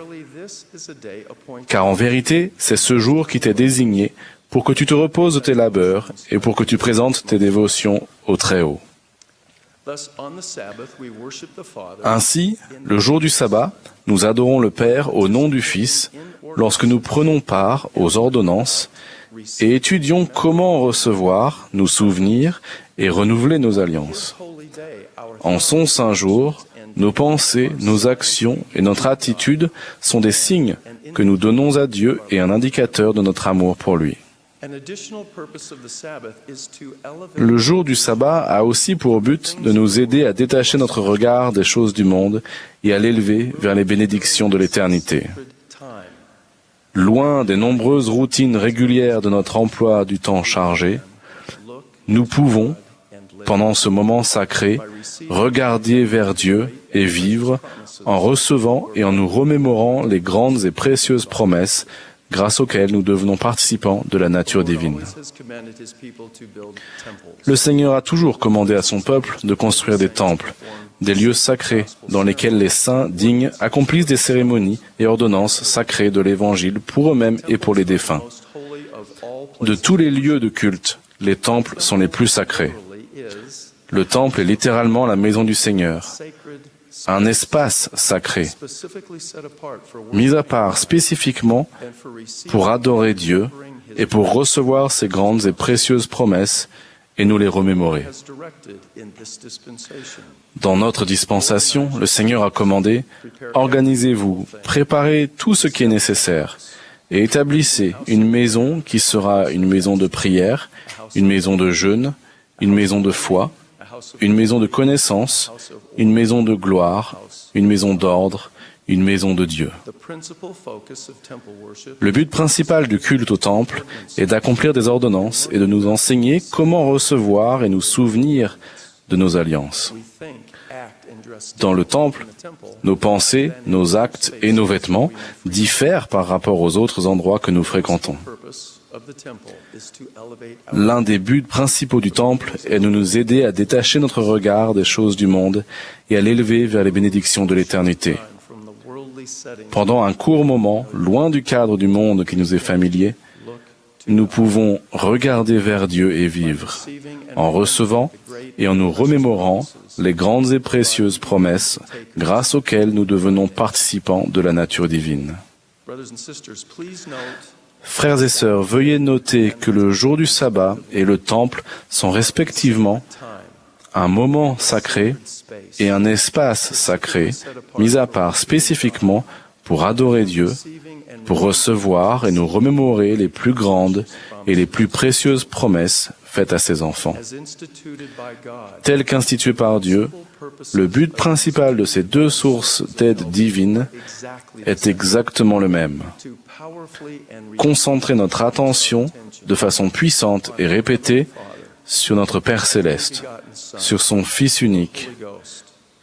Car en vérité, c'est ce jour qui t'est désigné pour que tu te reposes de tes labeurs et pour que tu présentes tes dévotions au Très-Haut. Ainsi, le jour du sabbat, nous adorons le Père au nom du Fils lorsque nous prenons part aux ordonnances et étudions comment recevoir, nous souvenir et renouveler nos alliances. En son saint jour, nos pensées, nos actions et notre attitude sont des signes que nous donnons à Dieu et un indicateur de notre amour pour lui. Le jour du sabbat a aussi pour but de nous aider à détacher notre regard des choses du monde et à l'élever vers les bénédictions de l'éternité. Loin des nombreuses routines régulières de notre emploi du temps chargé, nous pouvons, pendant ce moment sacré, regarder vers Dieu et vivre en recevant et en nous remémorant les grandes et précieuses promesses grâce auquel nous devenons participants de la nature divine. Le Seigneur a toujours commandé à son peuple de construire des temples, des lieux sacrés dans lesquels les saints dignes accomplissent des cérémonies et ordonnances sacrées de l'Évangile pour eux-mêmes et pour les défunts. De tous les lieux de culte, les temples sont les plus sacrés. Le temple est littéralement la maison du Seigneur, un espace sacré, mis à part spécifiquement pour adorer Dieu et pour recevoir ses grandes et précieuses promesses et nous les remémorer. Dans notre dispensation, le Seigneur a commandé « Organisez-vous, préparez tout ce qui est nécessaire et établissez une maison qui sera une maison de prière, une maison de jeûne, une maison de foi, une maison de connaissance, une maison de gloire, une maison d'ordre, une maison de Dieu. » Le but principal du culte au temple est d'accomplir des ordonnances et de nous enseigner comment recevoir et nous souvenir de nos alliances. Dans le temple, nos pensées, nos actes et nos vêtements diffèrent par rapport aux autres endroits que nous fréquentons. L'un des buts principaux du temple est de nous aider à détacher notre regard des choses du monde et à l'élever vers les bénédictions de l'éternité. Pendant un court moment, loin du cadre du monde qui nous est familier, nous pouvons regarder vers Dieu et vivre, en recevant et en nous remémorant les grandes et précieuses promesses grâce auxquelles nous devenons participants de la nature divine. Frères et sœurs, veuillez noter que le jour du sabbat et le temple sont respectivement un moment sacré et un espace sacré, mis à part spécifiquement pour adorer Dieu, pour recevoir et nous remémorer les plus grandes et les plus précieuses promesses faites à ses enfants. Tel qu'institué par Dieu, le but principal de ces deux sources d'aide divine est exactement le même. Concentrer notre attention de façon puissante et répétée sur notre Père céleste, sur son Fils unique,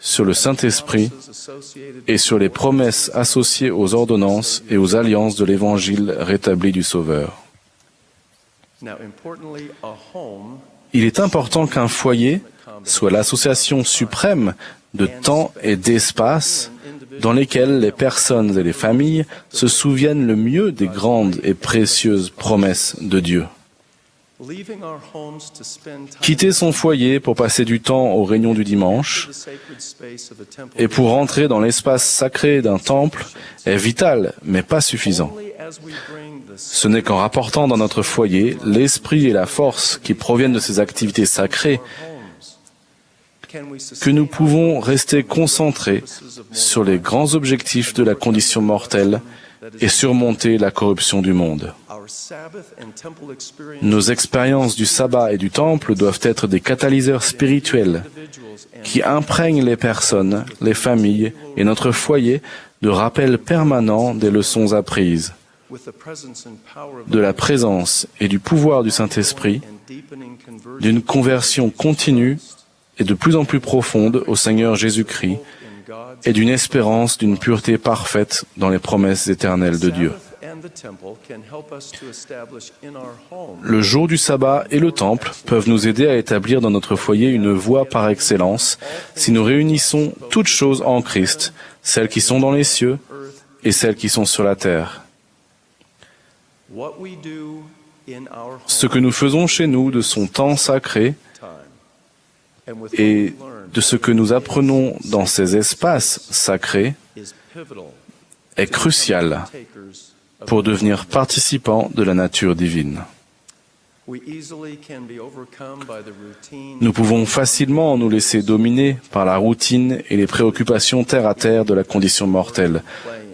sur le Saint-Esprit et sur les promesses associées aux ordonnances et aux alliances de l'Évangile rétabli du Sauveur. Il est important qu'un foyer soit l'association suprême de temps et d'espace dans lesquels les personnes et les familles se souviennent le mieux des grandes et précieuses promesses de Dieu. Quitter son foyer pour passer du temps aux réunions du dimanche et pour entrer dans l'espace sacré d'un temple est vital, mais pas suffisant. Ce n'est qu'en rapportant dans notre foyer l'esprit et la force qui proviennent de ces activités sacrées que nous pouvons rester concentrés sur les grands objectifs de la condition mortelle et surmonter la corruption du monde. Nos expériences du sabbat et du temple doivent être des catalyseurs spirituels qui imprègnent les personnes, les familles et notre foyer de rappels permanents des leçons apprises, de la présence et du pouvoir du Saint-Esprit, d'une conversion continue et de plus en plus profonde au Seigneur Jésus-Christ et d'une espérance d'une pureté parfaite dans les promesses éternelles de Dieu. Le jour du sabbat et le temple peuvent nous aider à établir dans notre foyer une voie par excellence si nous réunissons toutes choses en Christ, celles qui sont dans les cieux et celles qui sont sur la terre. Ce que nous faisons chez nous de son temps sacré et de ce que nous apprenons dans ces espaces sacrés est crucial pour devenir participants de la nature divine. Nous pouvons facilement nous laisser dominer par la routine et les préoccupations terre-à-terre de la condition mortelle.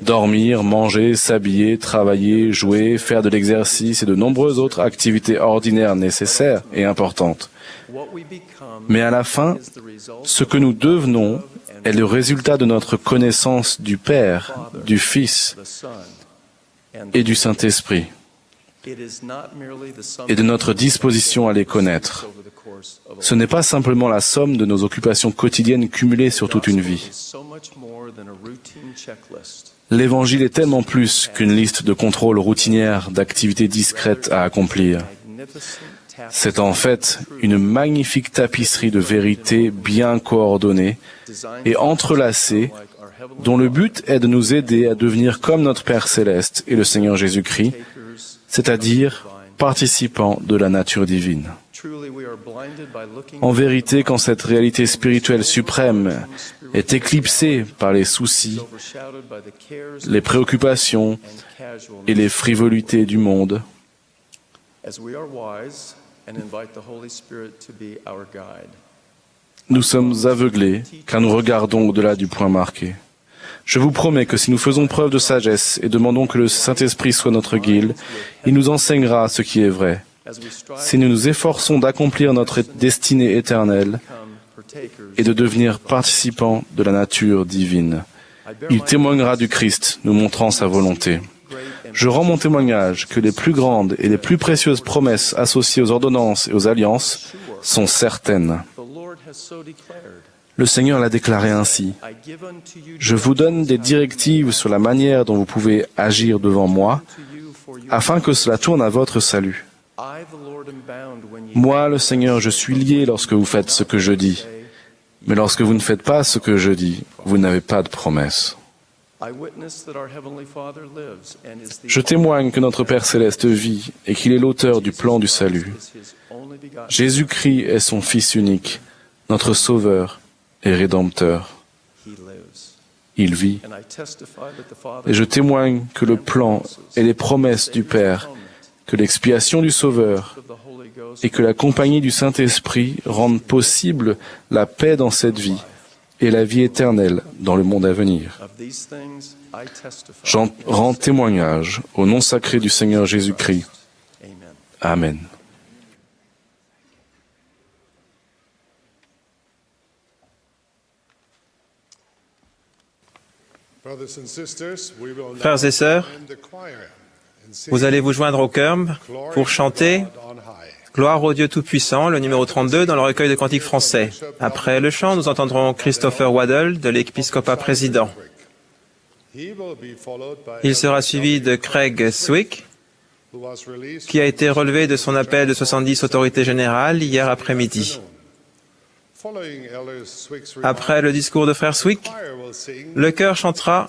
Dormir, manger, s'habiller, travailler, jouer, faire de l'exercice et de nombreuses autres activités ordinaires nécessaires et importantes. Mais à la fin, ce que nous devenons est le résultat de notre connaissance du Père, du Fils et du Saint-Esprit, et de notre disposition à les connaître. Ce n'est pas simplement la somme de nos occupations quotidiennes cumulées sur toute une vie. L'Évangile est tellement plus qu'une liste de contrôles routinières d'activités discrètes à accomplir. C'est en fait une magnifique tapisserie de vérités bien coordonnées et entrelacées, dont le but est de nous aider à devenir comme notre Père céleste et le Seigneur Jésus-Christ, c'est-à-dire participants de la nature divine. En vérité, quand cette réalité spirituelle suprême est éclipsée par les soucis, les préoccupations et les frivolités du monde, nous sommes aveuglés car nous regardons au-delà du point marqué. Je vous promets que si nous faisons preuve de sagesse et demandons que le Saint-Esprit soit notre guide, il nous enseignera ce qui est vrai. Si nous nous efforçons d'accomplir notre destinée éternelle et de devenir participants de la nature divine, il témoignera du Christ, nous montrant sa volonté. Je rends mon témoignage que les plus grandes et les plus précieuses promesses associées aux ordonnances et aux alliances sont certaines. Le Seigneur l'a déclaré ainsi. Je vous donne des directives sur la manière dont vous pouvez agir devant moi, afin que cela tourne à votre salut. Moi, le Seigneur, je suis lié lorsque vous faites ce que je dis. Mais lorsque vous ne faites pas ce que je dis, vous n'avez pas de promesse. Je témoigne que notre Père céleste vit et qu'il est l'auteur du plan du salut. Jésus-Christ est son Fils unique, notre Sauveur et Rédempteur. Il vit. Et je témoigne que le plan et les promesses du Père, que l'expiation du Sauveur et que la compagnie du Saint-Esprit rendent possible la paix dans cette vie et la vie éternelle dans le monde à venir. J'en rends témoignage au nom sacré du Seigneur Jésus-Christ. Amen. Frères et sœurs, vous allez vous joindre au chœur pour chanter « Gloire au Dieu Tout-Puissant », le numéro 32 dans le recueil de cantiques français. Après le chant, nous entendrons Christopher Waddell de l'épiscopat président. Il sera suivi de Craig Swick, qui a été relevé de son appel de 70 autorités générales hier après-midi. Après le discours de frère Swick, le chœur chantera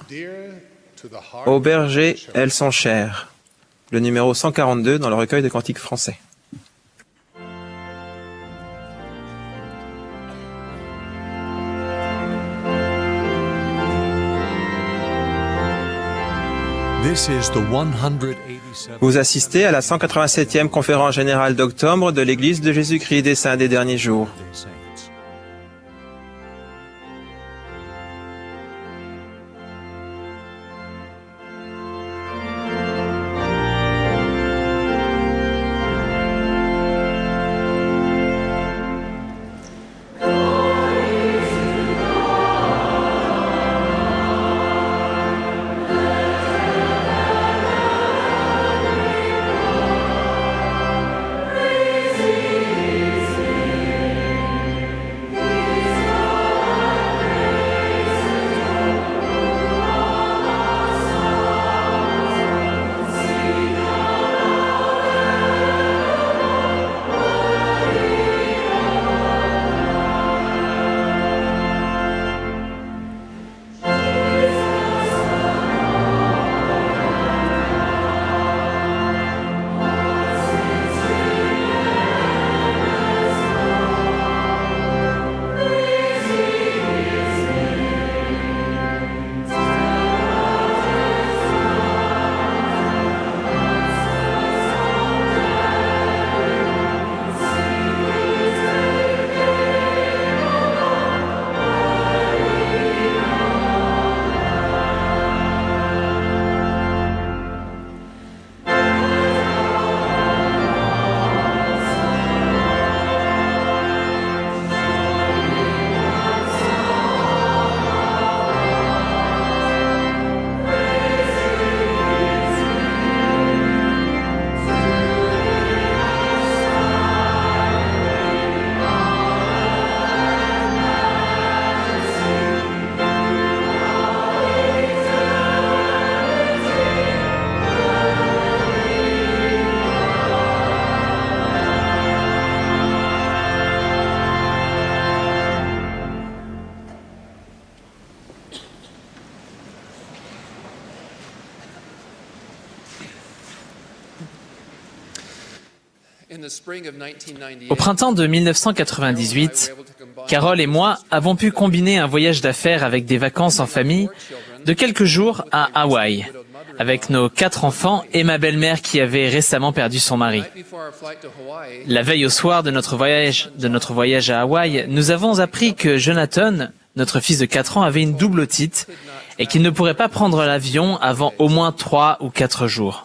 « Aux bergers, elles sont chères », le numéro 142 dans le recueil de cantiques français. Vous assistez à la 187e conférence générale d'octobre de l'Église de Jésus-Christ des Saints des Derniers Jours. Au printemps de 1998, Carol et moi avons pu combiner un voyage d'affaires avec des vacances en famille de quelques jours à Hawaï, avec nos 4 enfants et ma belle-mère qui avait récemment perdu son mari. La veille au soir de notre voyage à Hawaï, nous avons appris que Jonathan, notre fils de 4 ans, avait une double otite et qu'il ne pourrait pas prendre l'avion avant au moins 3 ou 4 jours.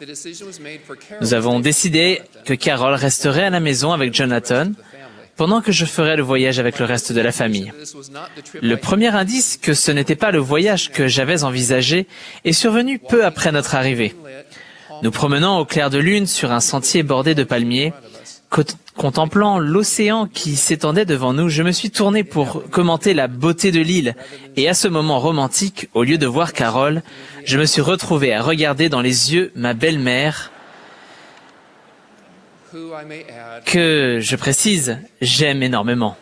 Nous avons décidé que Carol resterait à la maison avec Jonathan pendant que je ferais le voyage avec le reste de la famille. Le premier indice que ce n'était pas le voyage que j'avais envisagé est survenu peu après notre arrivée. Nous promenant au clair de lune sur un sentier bordé de palmiers, contemplant l'océan qui s'étendait devant nous, je me suis tourné pour commenter la beauté de l'île. Et à ce moment romantique, au lieu de voir Carol, je me suis retrouvé à regarder dans les yeux ma belle-mère, que, je précise, j'aime énormément.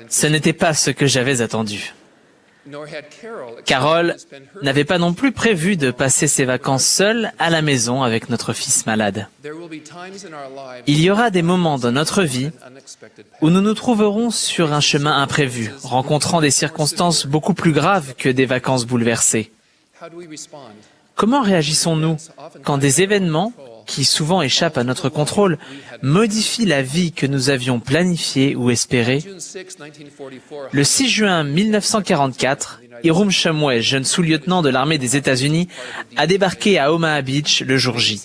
Ce n'était pas ce que j'avais attendu. Carol n'avait pas non plus prévu de passer ses vacances seule à la maison avec notre fils malade. Il y aura des moments dans notre vie où nous nous trouverons sur un chemin imprévu, rencontrant des circonstances beaucoup plus graves que des vacances bouleversées. Comment réagissons-nous quand des événements, qui souvent échappent à notre contrôle, modifient la vie que nous avions planifiée ou espérée? Le 6 juin 1944, Hiram Shumway, jeune sous-lieutenant de l'armée des États-Unis, a débarqué à Omaha Beach le jour J.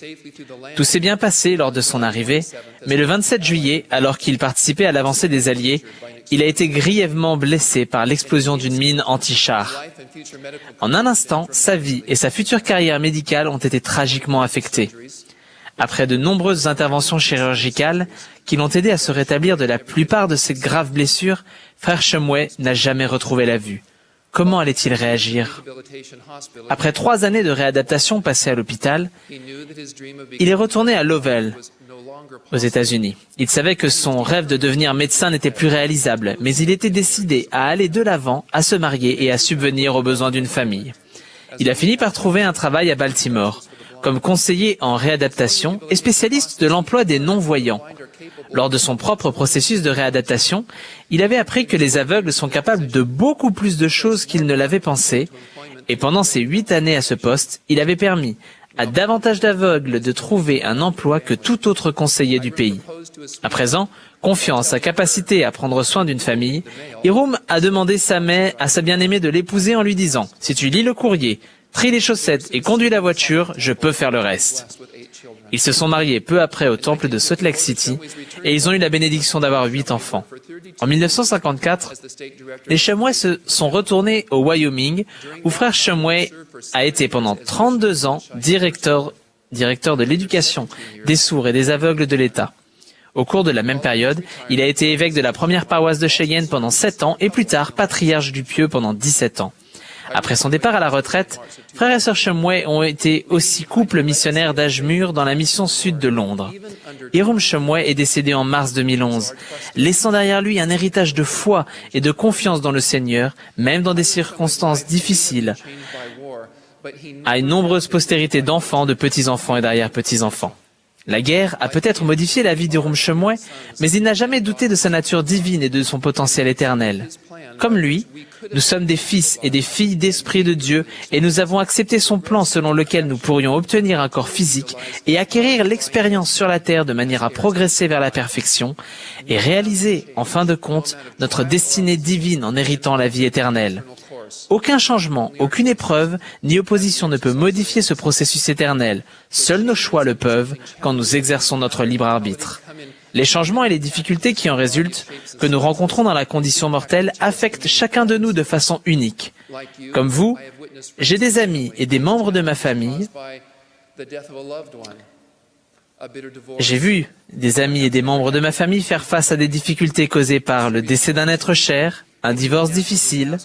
Tout s'est bien passé lors de son arrivée, mais le 27 juillet, alors qu'il participait à l'avancée des Alliés, il a été grièvement blessé par l'explosion d'une mine anti-char. En un instant, sa vie et sa future carrière médicale ont été tragiquement affectées. Après de nombreuses interventions chirurgicales qui l'ont aidé à se rétablir de la plupart de ses graves blessures, frère Shumway n'a jamais retrouvé la vue. Comment allait-il réagir? Après 3 années de réadaptation passées à l'hôpital, il est retourné à Lowell, aux États-Unis. Il savait que son rêve de devenir médecin n'était plus réalisable, mais il était décidé à aller de l'avant, à se marier et à subvenir aux besoins d'une famille. Il a fini par trouver un travail à Baltimore, comme conseiller en réadaptation et spécialiste de l'emploi des non-voyants. Lors de son propre processus de réadaptation, il avait appris que les aveugles sont capables de beaucoup plus de choses qu'ils ne l'avaient pensé, et pendant ses 8 années à ce poste, il avait permis à davantage d'aveugles de trouver un emploi que tout autre conseiller du pays. À présent, confiant en sa capacité à prendre soin d'une famille, Hiram a demandé à sa bien-aimée de l'épouser en lui disant « Si tu lis le courrier, trie les chaussettes et conduis la voiture, je peux faire le reste. » Ils se sont mariés peu après au temple de Salt Lake City et ils ont eu la bénédiction d'avoir 8 enfants. En 1954, les Shumway se sont retournés au Wyoming où frère Shumway a été pendant 32 ans directeur de l'éducation des sourds et des aveugles de l'État. Au cours de la même période, il a été évêque de la première paroisse de Cheyenne pendant 7 ans et plus tard patriarche du Pieux pendant 17 ans. Après son départ à la retraite, frère et sœur Shumway ont été aussi couple missionnaire d'âge mûr dans la mission sud de Londres. Hiram Shumway est décédé en mars 2011, laissant derrière lui un héritage de foi et de confiance dans le Seigneur, même dans des circonstances difficiles, à une nombreuse postérité d'enfants, de petits-enfants et d'arrière-petits-enfants. La guerre a peut-être modifié la vie d'Hiram Shumway, mais il n'a jamais douté de sa nature divine et de son potentiel éternel. Comme lui, nous sommes des fils et des filles d'Esprit de Dieu et nous avons accepté son plan selon lequel nous pourrions obtenir un corps physique et acquérir l'expérience sur la terre de manière à progresser vers la perfection et réaliser, en fin de compte, notre destinée divine en héritant la vie éternelle. Aucun changement, aucune épreuve, ni opposition ne peut modifier ce processus éternel. Seuls nos choix le peuvent quand nous exerçons notre libre arbitre. Les changements et les difficultés qui en résultent, que nous rencontrons dans la condition mortelle, affectent chacun de nous de façon unique. Comme vous, j'ai des amis et des membres de ma famille. J'ai vu des amis et des membres de ma famille faire face à des difficultés causées par le décès d'un être cher, un divorce difficile,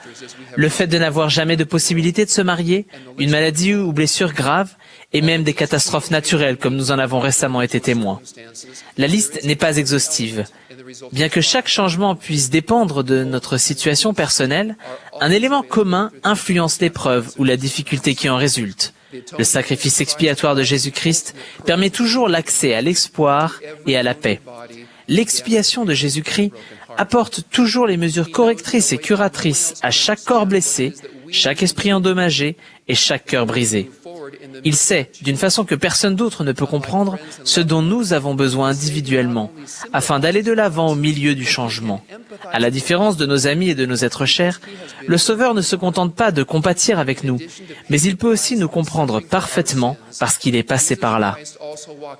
le fait de n'avoir jamais de possibilité de se marier, une maladie ou blessure grave, et même des catastrophes naturelles comme nous en avons récemment été témoins. La liste n'est pas exhaustive. Bien que chaque changement puisse dépendre de notre situation personnelle, un élément commun influence l'épreuve ou la difficulté qui en résulte. Le sacrifice expiatoire de Jésus-Christ permet toujours l'accès à l'espoir et à la paix. L'expiation de Jésus-Christ apporte toujours les mesures correctrices et curatrices à chaque corps blessé, chaque esprit endommagé et chaque cœur brisé. Il sait, d'une façon que personne d'autre ne peut comprendre, ce dont nous avons besoin individuellement, afin d'aller de l'avant au milieu du changement. À la différence de nos amis et de nos êtres chers, le Sauveur ne se contente pas de compatir avec nous, mais il peut aussi nous comprendre parfaitement parce qu'il est passé par là.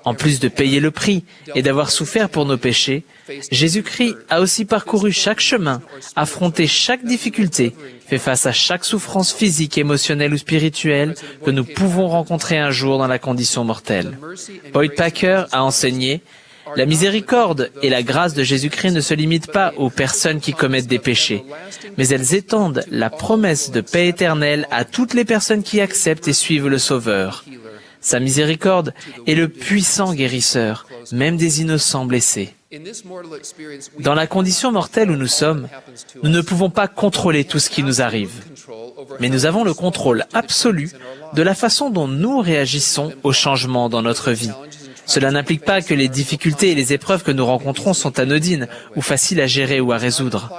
En plus de payer le prix et d'avoir souffert pour nos péchés, Jésus-Christ a aussi parcouru chaque chemin, affronté chaque difficulté, fait face à chaque souffrance physique, émotionnelle ou spirituelle que nous pouvons rencontrer un jour dans la condition mortelle. Boyd Packer a enseigné « La miséricorde et la grâce de Jésus-Christ ne se limitent pas aux personnes qui commettent des péchés, mais elles étendent la promesse de paix éternelle à toutes les personnes qui acceptent et suivent le Sauveur. Sa miséricorde est le puissant guérisseur, même des innocents blessés. » Dans la condition mortelle où nous sommes, nous ne pouvons pas contrôler tout ce qui nous arrive. Mais nous avons le contrôle absolu de la façon dont nous réagissons aux changements dans notre vie. Cela n'implique pas que les difficultés et les épreuves que nous rencontrons sont anodines ou faciles à gérer ou à résoudre.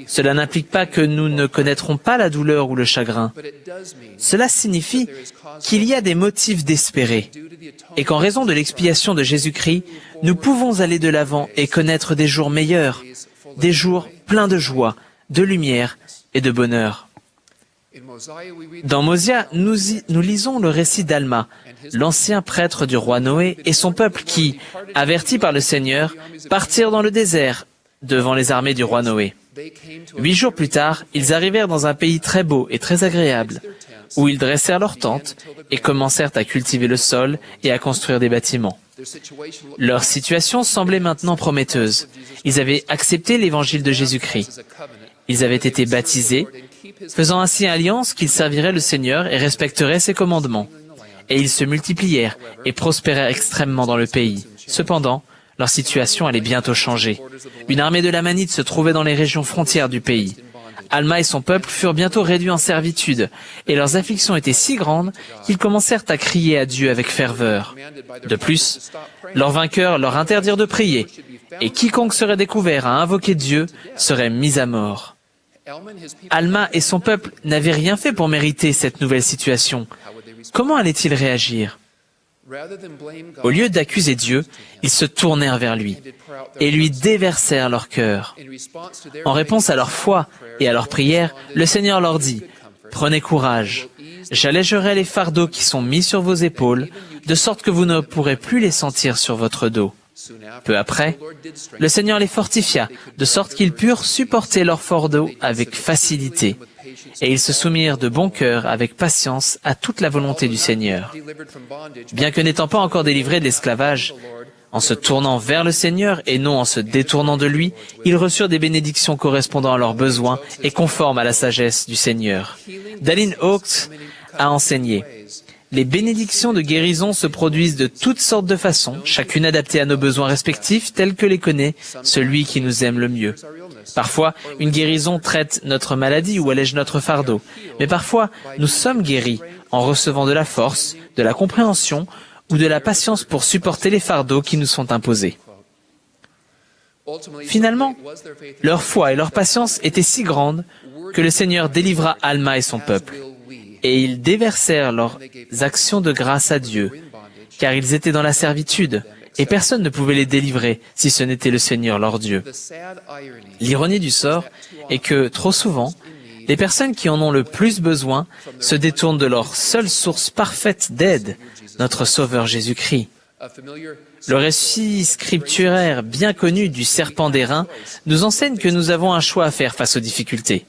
Cela n'implique pas que nous ne connaîtrons pas la douleur ou le chagrin. Cela signifie qu'il y a des motifs d'espérer et qu'en raison de l'expiation de Jésus-Christ, nous pouvons aller de l'avant et connaître des jours meilleurs, des jours pleins de joie, de lumière et de bonheur. Dans Mosia, nous lisons le récit d'Alma, l'ancien prêtre du roi Noé et son peuple qui, avertis par le Seigneur, partirent dans le désert devant les armées du roi Noé. 8 jours plus tard, ils arrivèrent dans un pays très beau et très agréable, où ils dressèrent leurs tentes et commencèrent à cultiver le sol et à construire des bâtiments. Leur situation semblait maintenant prometteuse. Ils avaient accepté l'évangile de Jésus-Christ. Ils avaient été baptisés, faisant ainsi alliance qu'ils serviraient le Seigneur et respecteraient ses commandements. Et ils se multiplièrent et prospérèrent extrêmement dans le pays. Cependant, leur situation allait bientôt changer. Une armée de Lamanites se trouvait dans les régions frontières du pays. Alma et son peuple furent bientôt réduits en servitude, et leurs afflictions étaient si grandes qu'ils commencèrent à crier à Dieu avec ferveur. De plus, leurs vainqueurs leur interdirent de prier, et quiconque serait découvert à invoquer Dieu serait mis à mort. Alma et son peuple n'avaient rien fait pour mériter cette nouvelle situation. Comment allaient-ils réagir? Au lieu d'accuser Dieu, ils se tournèrent vers lui et lui déversèrent leur cœur. En réponse à leur foi et à leur prière, le Seigneur leur dit « Prenez courage, j'allégerai les fardeaux qui sont mis sur vos épaules, de sorte que vous ne pourrez plus les sentir sur votre dos. » Peu après, le Seigneur les fortifia, de sorte qu'ils purent supporter leur fardeau avec facilité. Et ils se soumirent de bon cœur, avec patience, à toute la volonté du Seigneur. Bien que n'étant pas encore délivrés de l'esclavage, en se tournant vers le Seigneur et non en se détournant de lui, ils reçurent des bénédictions correspondant à leurs besoins et conformes à la sagesse du Seigneur. Dallin Oaks a enseigné « Les bénédictions de guérison se produisent de toutes sortes de façons, chacune adaptée à nos besoins respectifs tels que les connaît celui qui nous aime le mieux. Parfois, une guérison traite notre maladie ou allège notre fardeau. Mais parfois, nous sommes guéris en recevant de la force, de la compréhension ou de la patience pour supporter les fardeaux qui nous sont imposés. » Finalement, leur foi et leur patience étaient si grandes que le Seigneur délivra Alma et son peuple. Et ils déversèrent leurs actions de grâce à Dieu, car ils étaient dans la servitude, et personne ne pouvait les délivrer si ce n'était le Seigneur leur Dieu. L'ironie du sort est que, trop souvent, les personnes qui en ont le plus besoin se détournent de leur seule source parfaite d'aide, notre Sauveur Jésus-Christ. Le récit scripturaire bien connu du serpent d'airain nous enseigne que nous avons un choix à faire face aux difficultés.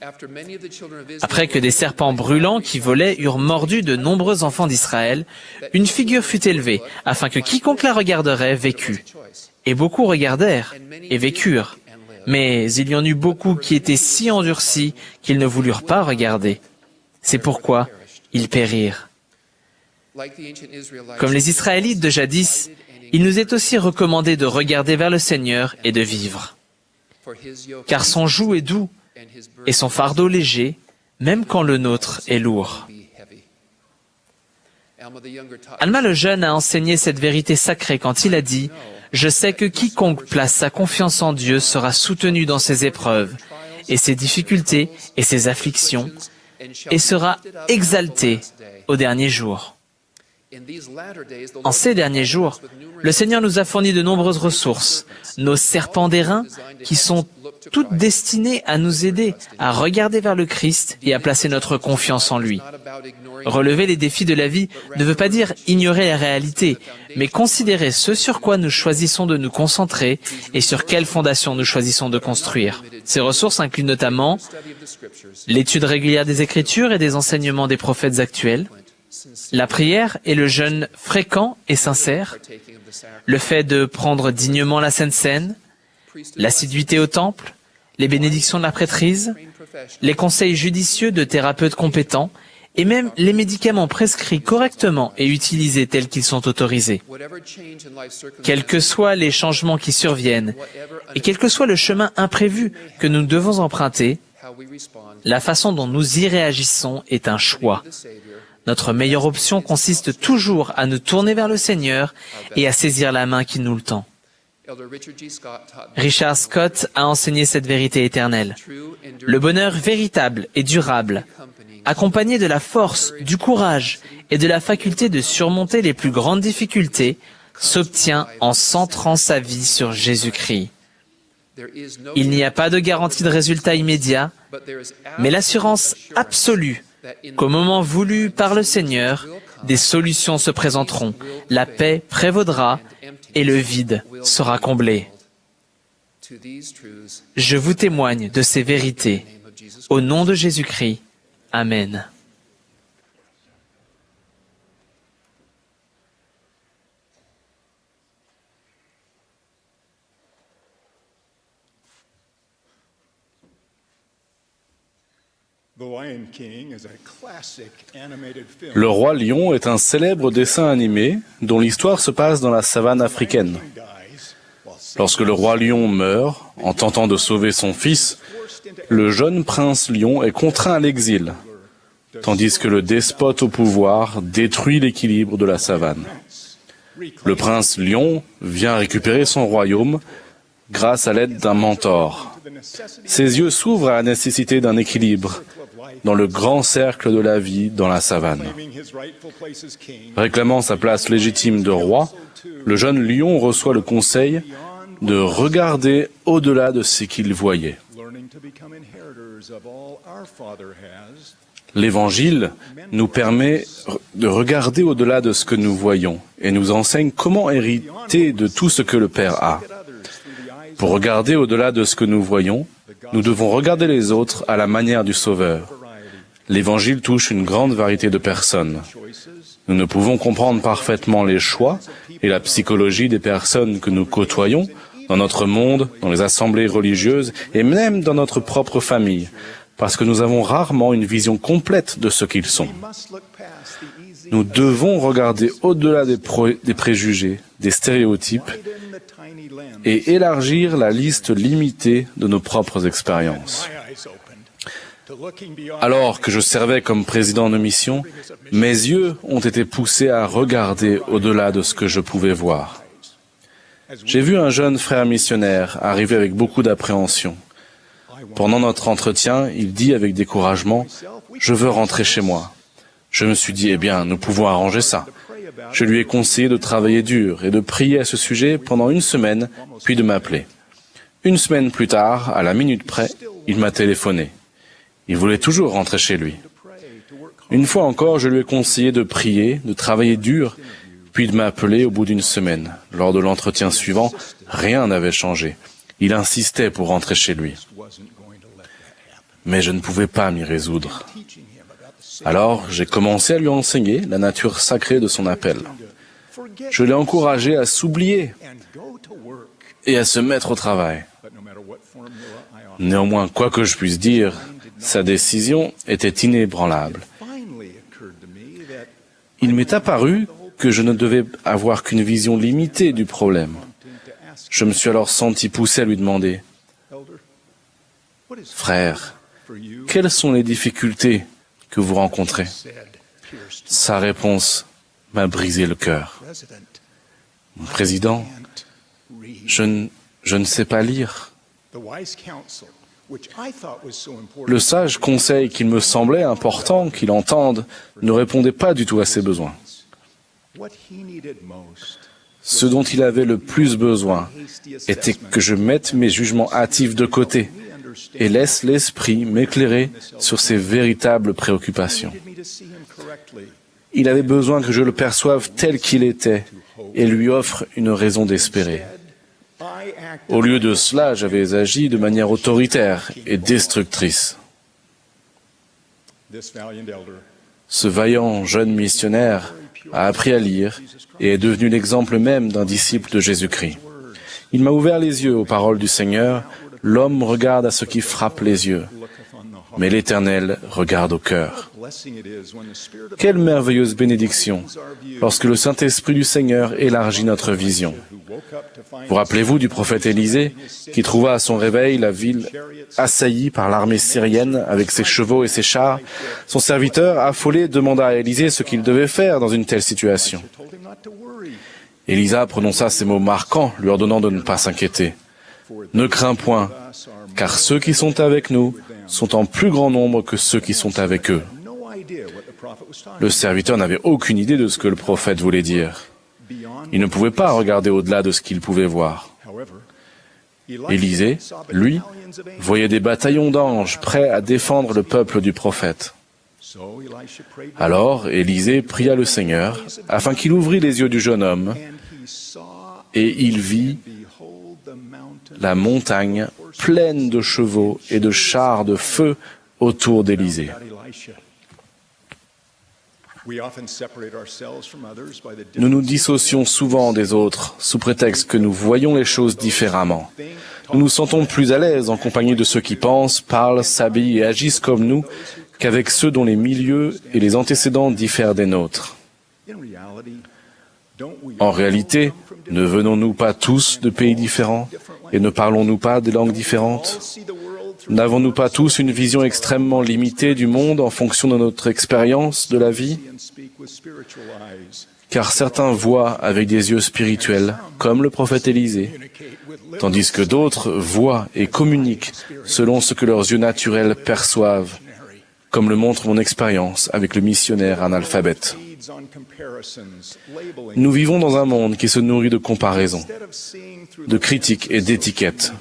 Après que des serpents brûlants qui volaient eurent mordu de nombreux enfants d'Israël, une figure fut élevée afin que quiconque la regarderait vécût. Et beaucoup regardèrent et vécurent. Mais il y en eut beaucoup qui étaient si endurcis qu'ils ne voulurent pas regarder. C'est pourquoi ils périrent. Comme les Israélites de jadis, il nous est aussi recommandé de regarder vers le Seigneur et de vivre. Car son joug est doux et son fardeau léger, même quand le nôtre est lourd. Alma le jeune a enseigné cette vérité sacrée quand il a dit « Je sais que quiconque place sa confiance en Dieu sera soutenu dans ses épreuves et ses difficultés et ses afflictions et sera exalté au dernier jour. » En ces derniers jours, le Seigneur nous a fourni de nombreuses ressources, nos serpents d'airain, qui sont toutes destinées à nous aider à regarder vers le Christ et à placer notre confiance en lui. Relever les défis de la vie ne veut pas dire ignorer la réalité, mais considérer ce sur quoi nous choisissons de nous concentrer et sur quelle fondation nous choisissons de construire. Ces ressources incluent notamment l'étude régulière des Écritures et des enseignements des prophètes actuels, la prière et le jeûne fréquent et sincère, le fait de prendre dignement la Sainte Seine, l'assiduité au temple, les bénédictions de la prêtrise, les conseils judicieux de thérapeutes compétents et même les médicaments prescrits correctement et utilisés tels qu'ils sont autorisés. Quels que soient les changements qui surviennent et quel que soit le chemin imprévu que nous devons emprunter, la façon dont nous y réagissons est un choix. Notre meilleure option consiste toujours à nous tourner vers le Seigneur et à saisir la main qui nous le tend. Richard Scott a enseigné cette vérité éternelle. Le bonheur véritable et durable, accompagné de la force, du courage et de la faculté de surmonter les plus grandes difficultés, s'obtient en centrant sa vie sur Jésus-Christ. Il n'y a pas de garantie de résultat immédiat, mais l'assurance absolue qu'au moment voulu par le Seigneur, des solutions se présenteront, la paix prévaudra et le vide sera comblé. Je vous témoigne de ces vérités. Au nom de Jésus-Christ. Amen. Le Roi Lion est un célèbre dessin animé dont l'histoire se passe dans la savane africaine. Lorsque le Roi Lion meurt, en tentant de sauver son fils, le jeune prince Lion est contraint à l'exil, tandis que le despote au pouvoir détruit l'équilibre de la savane. Le prince Lion vient récupérer son royaume grâce à l'aide d'un mentor. Ses yeux s'ouvrent à la nécessité d'un équilibre dans le grand cercle de la vie dans la savane. Réclamant sa place légitime de roi, le jeune lion reçoit le conseil de regarder au-delà de ce qu'il voyait. L'Évangile nous permet de regarder au-delà de ce que nous voyons et nous enseigne comment hériter de tout ce que le Père a. Pour regarder au-delà de ce que nous voyons, nous devons regarder les autres à la manière du Sauveur. L'Évangile touche une grande variété de personnes. Nous ne pouvons comprendre parfaitement les choix et la psychologie des personnes que nous côtoyons dans notre monde, dans les assemblées religieuses et même dans notre propre famille, parce que nous avons rarement une vision complète de ce qu'ils sont. Nous devons regarder au-delà des préjugés, des stéréotypes et élargir la liste limitée de nos propres expériences. Alors que je servais comme président de mission, mes yeux ont été poussés à regarder au-delà de ce que je pouvais voir. J'ai vu un jeune frère missionnaire arriver avec beaucoup d'appréhension. Pendant notre entretien, il dit avec découragement « Je veux rentrer chez moi ». Je me suis dit « Eh bien, nous pouvons arranger ça ». Je lui ai conseillé de travailler dur et de prier à ce sujet pendant 1 semaine, puis de m'appeler. 1 semaine plus tard, à la minute près, il m'a téléphoné. Il voulait toujours rentrer chez lui. Une fois encore, je lui ai conseillé de prier, de travailler dur, puis de m'appeler au bout d'1 semaine. Lors de l'entretien suivant, rien n'avait changé. Il insistait pour rentrer chez lui. Mais je ne pouvais pas m'y résoudre. Alors, j'ai commencé à lui enseigner la nature sacrée de son appel. Je l'ai encouragé à s'oublier et à se mettre au travail. Néanmoins, quoi que je puisse dire, sa décision était inébranlable. Il m'est apparu que je ne devais avoir qu'une vision limitée du problème. Je me suis alors senti poussé à lui demander « Frère, quelles sont les difficultés que vous rencontrez ?» Sa réponse m'a brisé le cœur. Mon président, je ne sais pas lire. Le sage conseil qu'il me semblait important qu'il entende ne répondait pas du tout à ses besoins. Ce dont il avait le plus besoin était que je mette mes jugements hâtifs de côté et laisse l'Esprit m'éclairer sur ses véritables préoccupations. Il avait besoin que je le perçoive tel qu'il était et lui offre une raison d'espérer. Au lieu de cela, j'avais agi de manière autoritaire et destructrice. Ce vaillant jeune missionnaire a appris à lire et est devenu l'exemple même d'un disciple de Jésus-Christ. Il m'a ouvert les yeux aux paroles du Seigneur. L'homme regarde à ce qui frappe les yeux, mais l'Éternel regarde au cœur. Quelle merveilleuse bénédiction lorsque le Saint-Esprit du Seigneur élargit notre vision. Vous rappelez-vous du prophète Élisée qui trouva à son réveil la ville assaillie par l'armée syrienne avec ses chevaux et ses chars. Son serviteur, affolé, demanda à Élisée ce qu'il devait faire dans une telle situation. Élisa prononça ces mots marquants, lui ordonnant de ne pas s'inquiéter. « Ne crains point, car ceux qui sont avec nous sont en plus grand nombre que ceux qui sont avec eux. » Le serviteur n'avait aucune idée de ce que le prophète voulait dire. Il ne pouvait pas regarder au-delà de ce qu'il pouvait voir. Élisée, lui, voyait des bataillons d'anges prêts à défendre le peuple du prophète. Alors Élisée pria le Seigneur afin qu'il ouvrît les yeux du jeune homme, et il vit la montagne pleine de chevaux et de chars de feu autour d'Élisée. Nous nous dissocions souvent des autres sous prétexte que nous voyons les choses différemment. Nous nous sentons plus à l'aise en compagnie de ceux qui pensent, parlent, s'habillent et agissent comme nous qu'avec ceux dont les milieux et les antécédents diffèrent des nôtres. En réalité, ne venons-nous pas tous de pays différents et ne parlons-nous pas des langues différentes? N'avons-nous pas tous une vision extrêmement limitée du monde en fonction de notre expérience de la vie? Car certains voient avec des yeux spirituels, comme le prophète Élisée, tandis que d'autres voient et communiquent selon ce que leurs yeux naturels perçoivent, comme le montre mon expérience avec le missionnaire analphabète. Nous vivons dans un monde qui se nourrit de comparaisons, de critiques et d'étiquettes.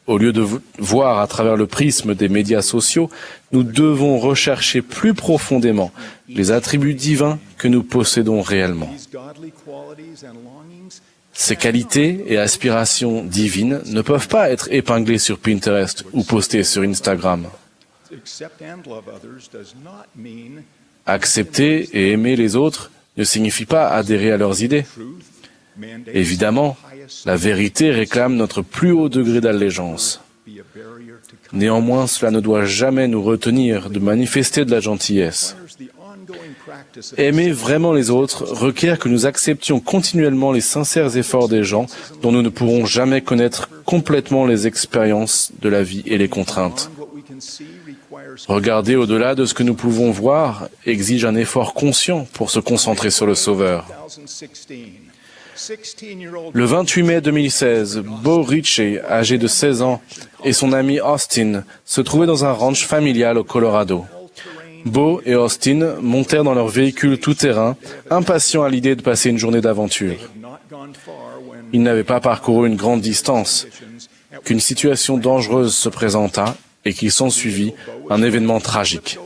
Au lieu de voir à travers le prisme des médias sociaux, nous devons rechercher plus profondément les attributs divins que nous possédons réellement. Ces qualités et aspirations divines ne peuvent pas être épinglées sur Pinterest ou postées sur Instagram. Accepter et aimer les autres ne signifie pas adhérer à leurs idées. Évidemment, la vérité réclame notre plus haut degré d'allégeance. Néanmoins, cela ne doit jamais nous retenir de manifester de la gentillesse. Aimer vraiment les autres requiert que nous acceptions continuellement les sincères efforts des gens dont nous ne pourrons jamais connaître complètement les expériences de la vie et les contraintes. Regarder au-delà de ce que nous pouvons voir exige un effort conscient pour se concentrer sur le Sauveur. Le 28 mai 2016, Bo Ritchie, âgé de 16 ans, et son ami Austin se trouvaient dans un ranch familial au Colorado. Bo et Austin montèrent dans leur véhicule tout-terrain, impatients à l'idée de passer une journée d'aventure. Ils n'avaient pas parcouru une grande distance, qu'une situation dangereuse se présenta et qu'il s'ensuivit un événement tragique.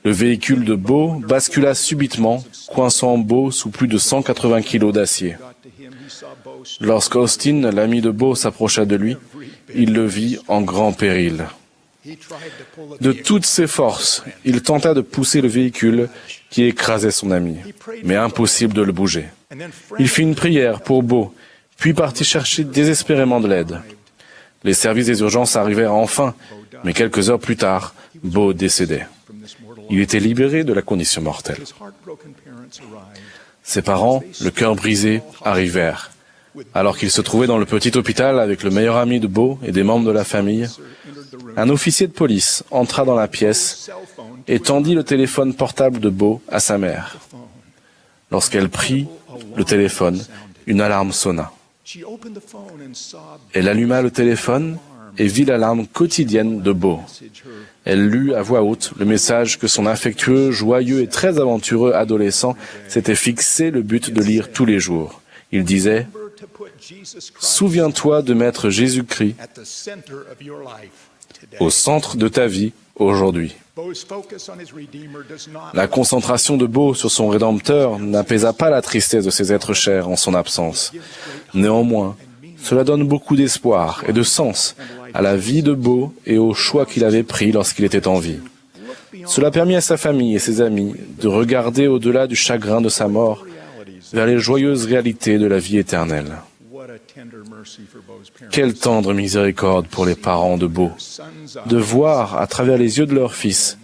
Le véhicule de Bo bascula subitement, coinçant Bo sous plus de 180 kilos d'acier. Lorsqu'Austin, l'ami de Bo, s'approcha de lui, il le vit en grand péril. De toutes ses forces, il tenta de pousser le véhicule qui écrasait son ami, mais impossible de le bouger. Il fit une prière pour Bo, puis partit chercher désespérément de l'aide. Les services des urgences arrivèrent enfin, mais quelques heures plus tard, Bo décédait. Il était libéré de la condition mortelle. Ses parents, le cœur brisé, arrivèrent. Alors qu'il se trouvait dans le petit hôpital avec le meilleur ami de Bo et des membres de la famille, un officier de police entra dans la pièce et tendit le téléphone portable de Bo à sa mère. Lorsqu'elle prit le téléphone, une alarme sonna. Elle alluma le téléphone et vit l'alarme quotidienne de Bo. Elle lut à voix haute le message que son affectueux, joyeux et très aventureux adolescent s'était fixé le but de lire tous les jours. Il disait « Souviens-toi de mettre Jésus-Christ au centre de ta vie aujourd'hui. » La concentration de Bo sur son Rédempteur n'apaisa pas la tristesse de ses êtres chers en son absence. Néanmoins, cela donne beaucoup d'espoir et de sens à la vie de Bo et aux choix qu'il avait pris lorsqu'il était en vie. Cela permit à sa famille et ses amis de regarder au-delà du chagrin de sa mort vers les joyeuses réalités de la vie éternelle. Quelle tendre miséricorde pour les parents de Bo, de voir à travers les yeux de leur fils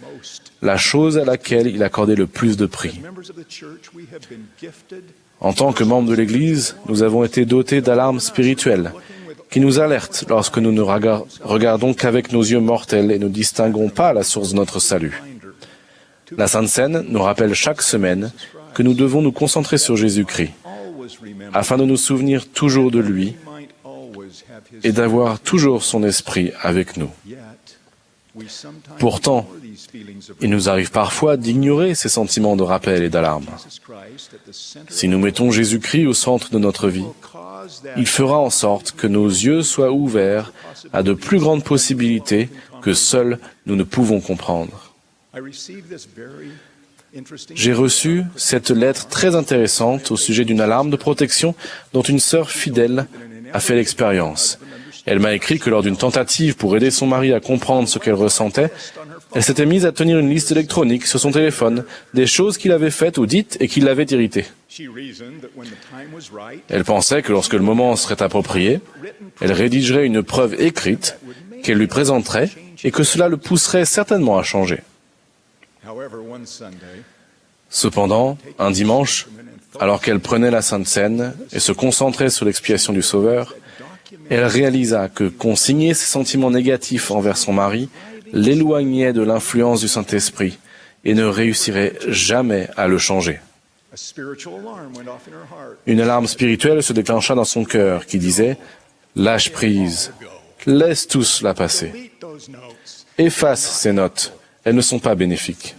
la chose à laquelle il accordait le plus de prix. En tant que membres de l'Église, nous avons été dotés d'alarmes spirituelles qui nous alertent lorsque nous ne regardons qu'avec nos yeux mortels et ne distinguons pas la source de notre salut. La Sainte Seine nous rappelle chaque semaine que nous devons nous concentrer sur Jésus-Christ, afin de nous souvenir toujours de lui et d'avoir toujours son esprit avec nous. Pourtant, il nous arrive parfois d'ignorer ces sentiments de rappel et d'alarme. Si nous mettons Jésus-Christ au centre de notre vie, il fera en sorte que nos yeux soient ouverts à de plus grandes possibilités que seuls nous ne pouvons comprendre. J'ai reçu cette lettre très intéressante au sujet d'une alarme de protection dont une sœur fidèle a fait l'expérience. Elle m'a écrit que lors d'une tentative pour aider son mari à comprendre ce qu'elle ressentait, elle s'était mise à tenir une liste électronique sur son téléphone des choses qu'il avait faites ou dites et qui l'avaient irritée. Elle pensait que lorsque le moment serait approprié, elle rédigerait une preuve écrite qu'elle lui présenterait et que cela le pousserait certainement à changer. Cependant, un dimanche, alors qu'elle prenait la Sainte Seine et se concentrait sur l'expiation du Sauveur, elle réalisa que consigner ses sentiments négatifs envers son mari l'éloignait de l'influence du Saint-Esprit et ne réussirait jamais à le changer. Une alarme spirituelle se déclencha dans son cœur qui disait « Lâche prise, laisse tout cela passer. Efface ces notes, elles ne sont pas bénéfiques. »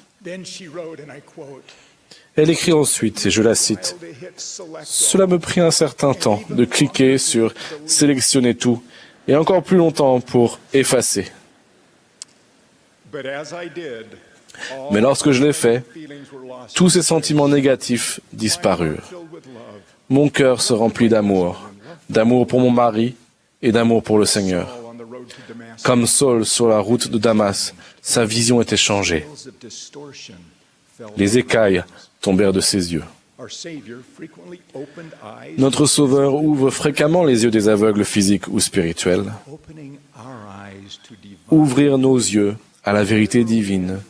Elle écrit ensuite, et je la cite, « Cela me prit un certain temps de cliquer sur « Sélectionner tout » et encore plus longtemps pour « Effacer ». Mais lorsque je l'ai fait, tous ces sentiments négatifs disparurent. Mon cœur se remplit d'amour pour mon mari et d'amour pour le Seigneur. Comme Saul sur la route de Damas, sa vision était changée. Les écailles tombèrent de ses yeux. Notre Sauveur ouvre fréquemment les yeux des aveugles physiques ou spirituels. Ouvrir nos yeux à la vérité divine,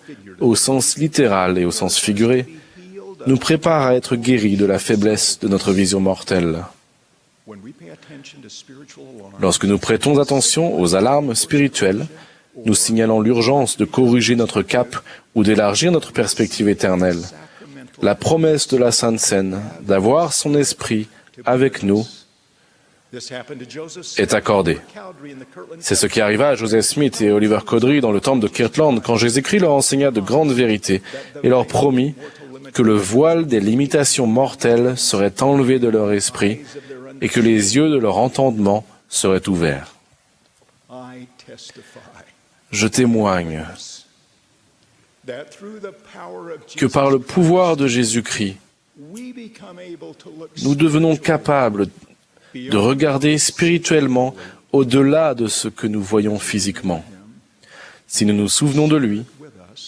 au sens littéral et au sens figuré, nous prépare à être guéris de la faiblesse de notre vision mortelle. Lorsque nous prêtons attention aux alarmes spirituelles, nous signalons l'urgence de corriger notre cap ou d'élargir notre perspective éternelle. La promesse de la Sainte Seine d'avoir son esprit avec nous est accordée. C'est ce qui arriva à Joseph Smith et Oliver Cowdery dans le temple de Kirtland quand Jésus-Christ leur enseigna de grandes vérités et leur promit que le voile des limitations mortelles serait enlevé de leur esprit et que les yeux de leur entendement seraient ouverts. Je témoigne que par le pouvoir de Jésus-Christ, nous devenons capables de regarder spirituellement au-delà de ce que nous voyons physiquement. Si nous nous souvenons de lui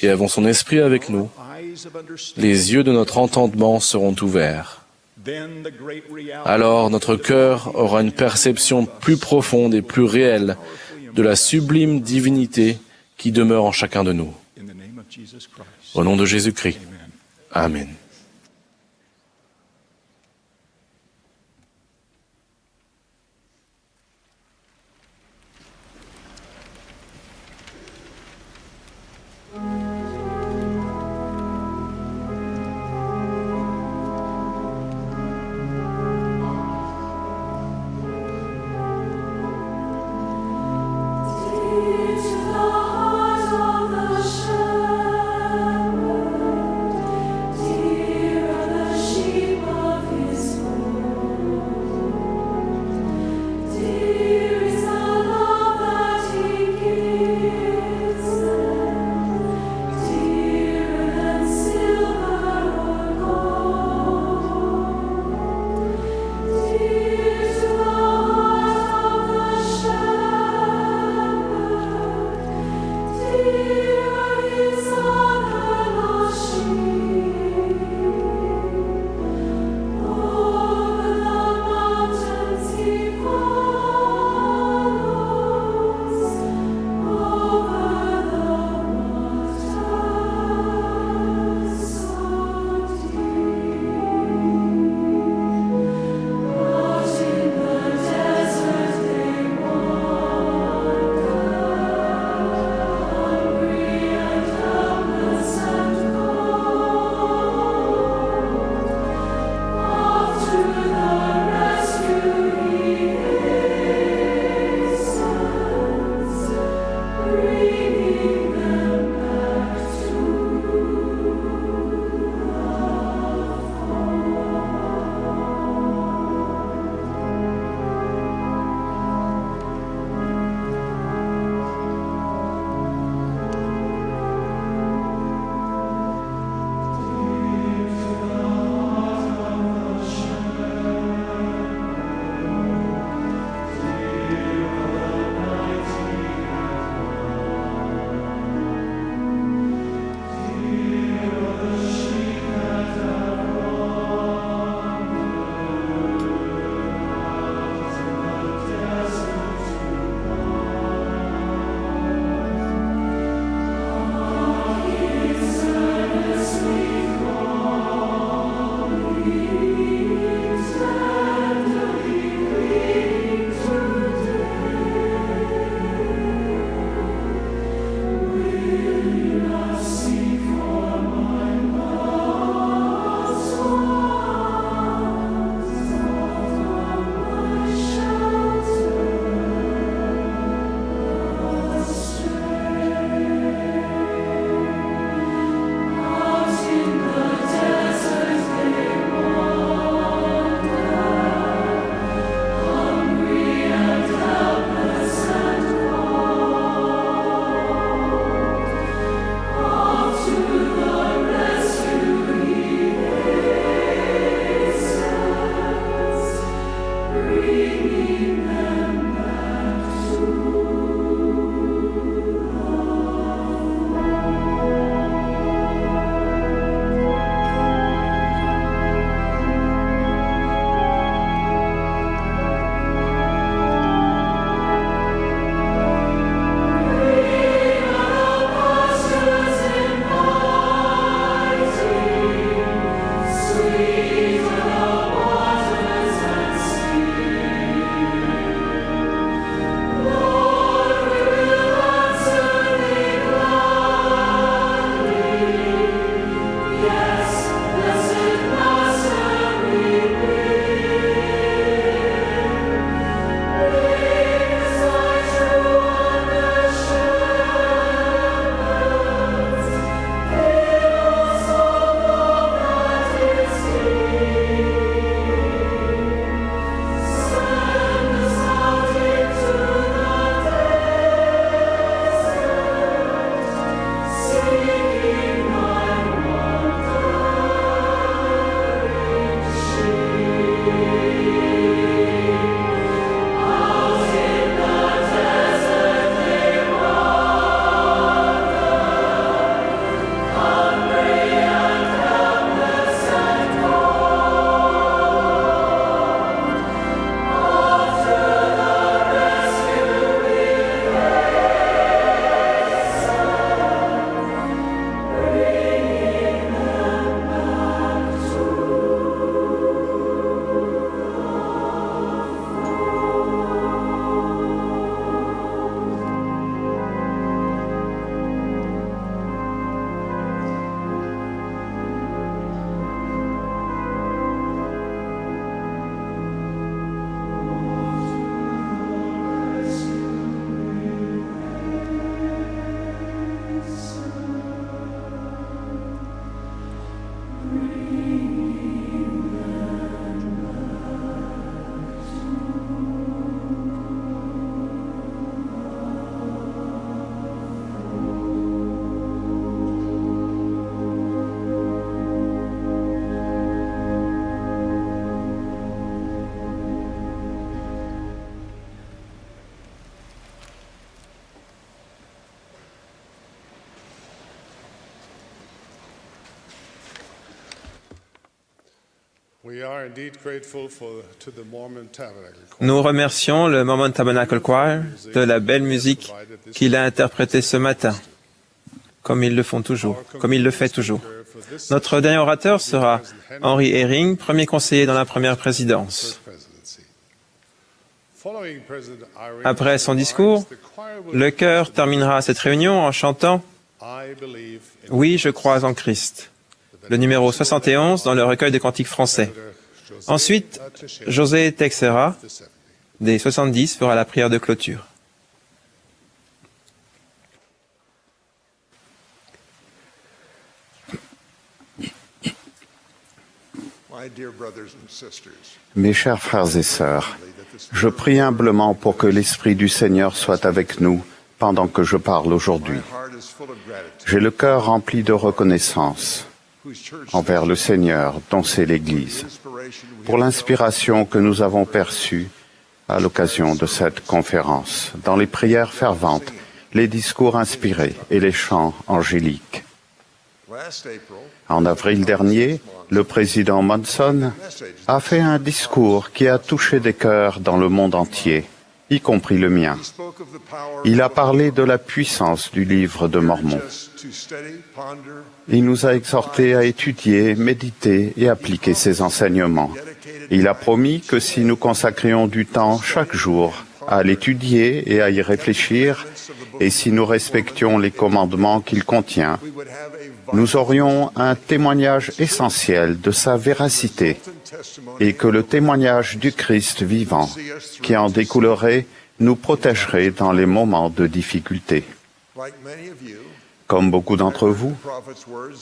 et avons son esprit avec nous, les yeux de notre entendement seront ouverts. Alors notre cœur aura une perception plus profonde et plus réelle de la sublime divinité qui demeure en chacun de nous. Au nom de Jésus-Christ. Amen. Nous remercions le Mormon Tabernacle Choir de la belle musique qu'il a interprétée ce matin, comme ils le font toujours, comme il le fait toujours. Notre dernier orateur sera Henry Eyring, premier conseiller dans la première présidence. Après son discours, le chœur terminera cette réunion en chantant « Oui, je crois en Christ », le numéro 71 dans le recueil des cantiques français. Ensuite, José Texera, des 70, fera la prière de clôture. Mes chers frères et sœurs, je prie humblement pour que l'Esprit du Seigneur soit avec nous pendant que je parle aujourd'hui. J'ai le cœur rempli de reconnaissance envers le Seigneur, dont c'est l'Église, pour l'inspiration que nous avons perçue à l'occasion de cette conférence, dans les prières ferventes, les discours inspirés et les chants angéliques. En avril dernier, le président Monson a fait un discours qui a touché des cœurs dans le monde entier, y compris le mien. Il a parlé de la puissance du livre de Mormon. Il nous a exhortés à étudier, méditer et appliquer ses enseignements. Il a promis que si nous consacrions du temps chaque jour à l'étudier et à y réfléchir, et si nous respections les commandements qu'il contient, nous aurions un témoignage essentiel de sa véracité et que le témoignage du Christ vivant qui en découlerait nous protégerait dans les moments de difficulté. Comme beaucoup d'entre vous,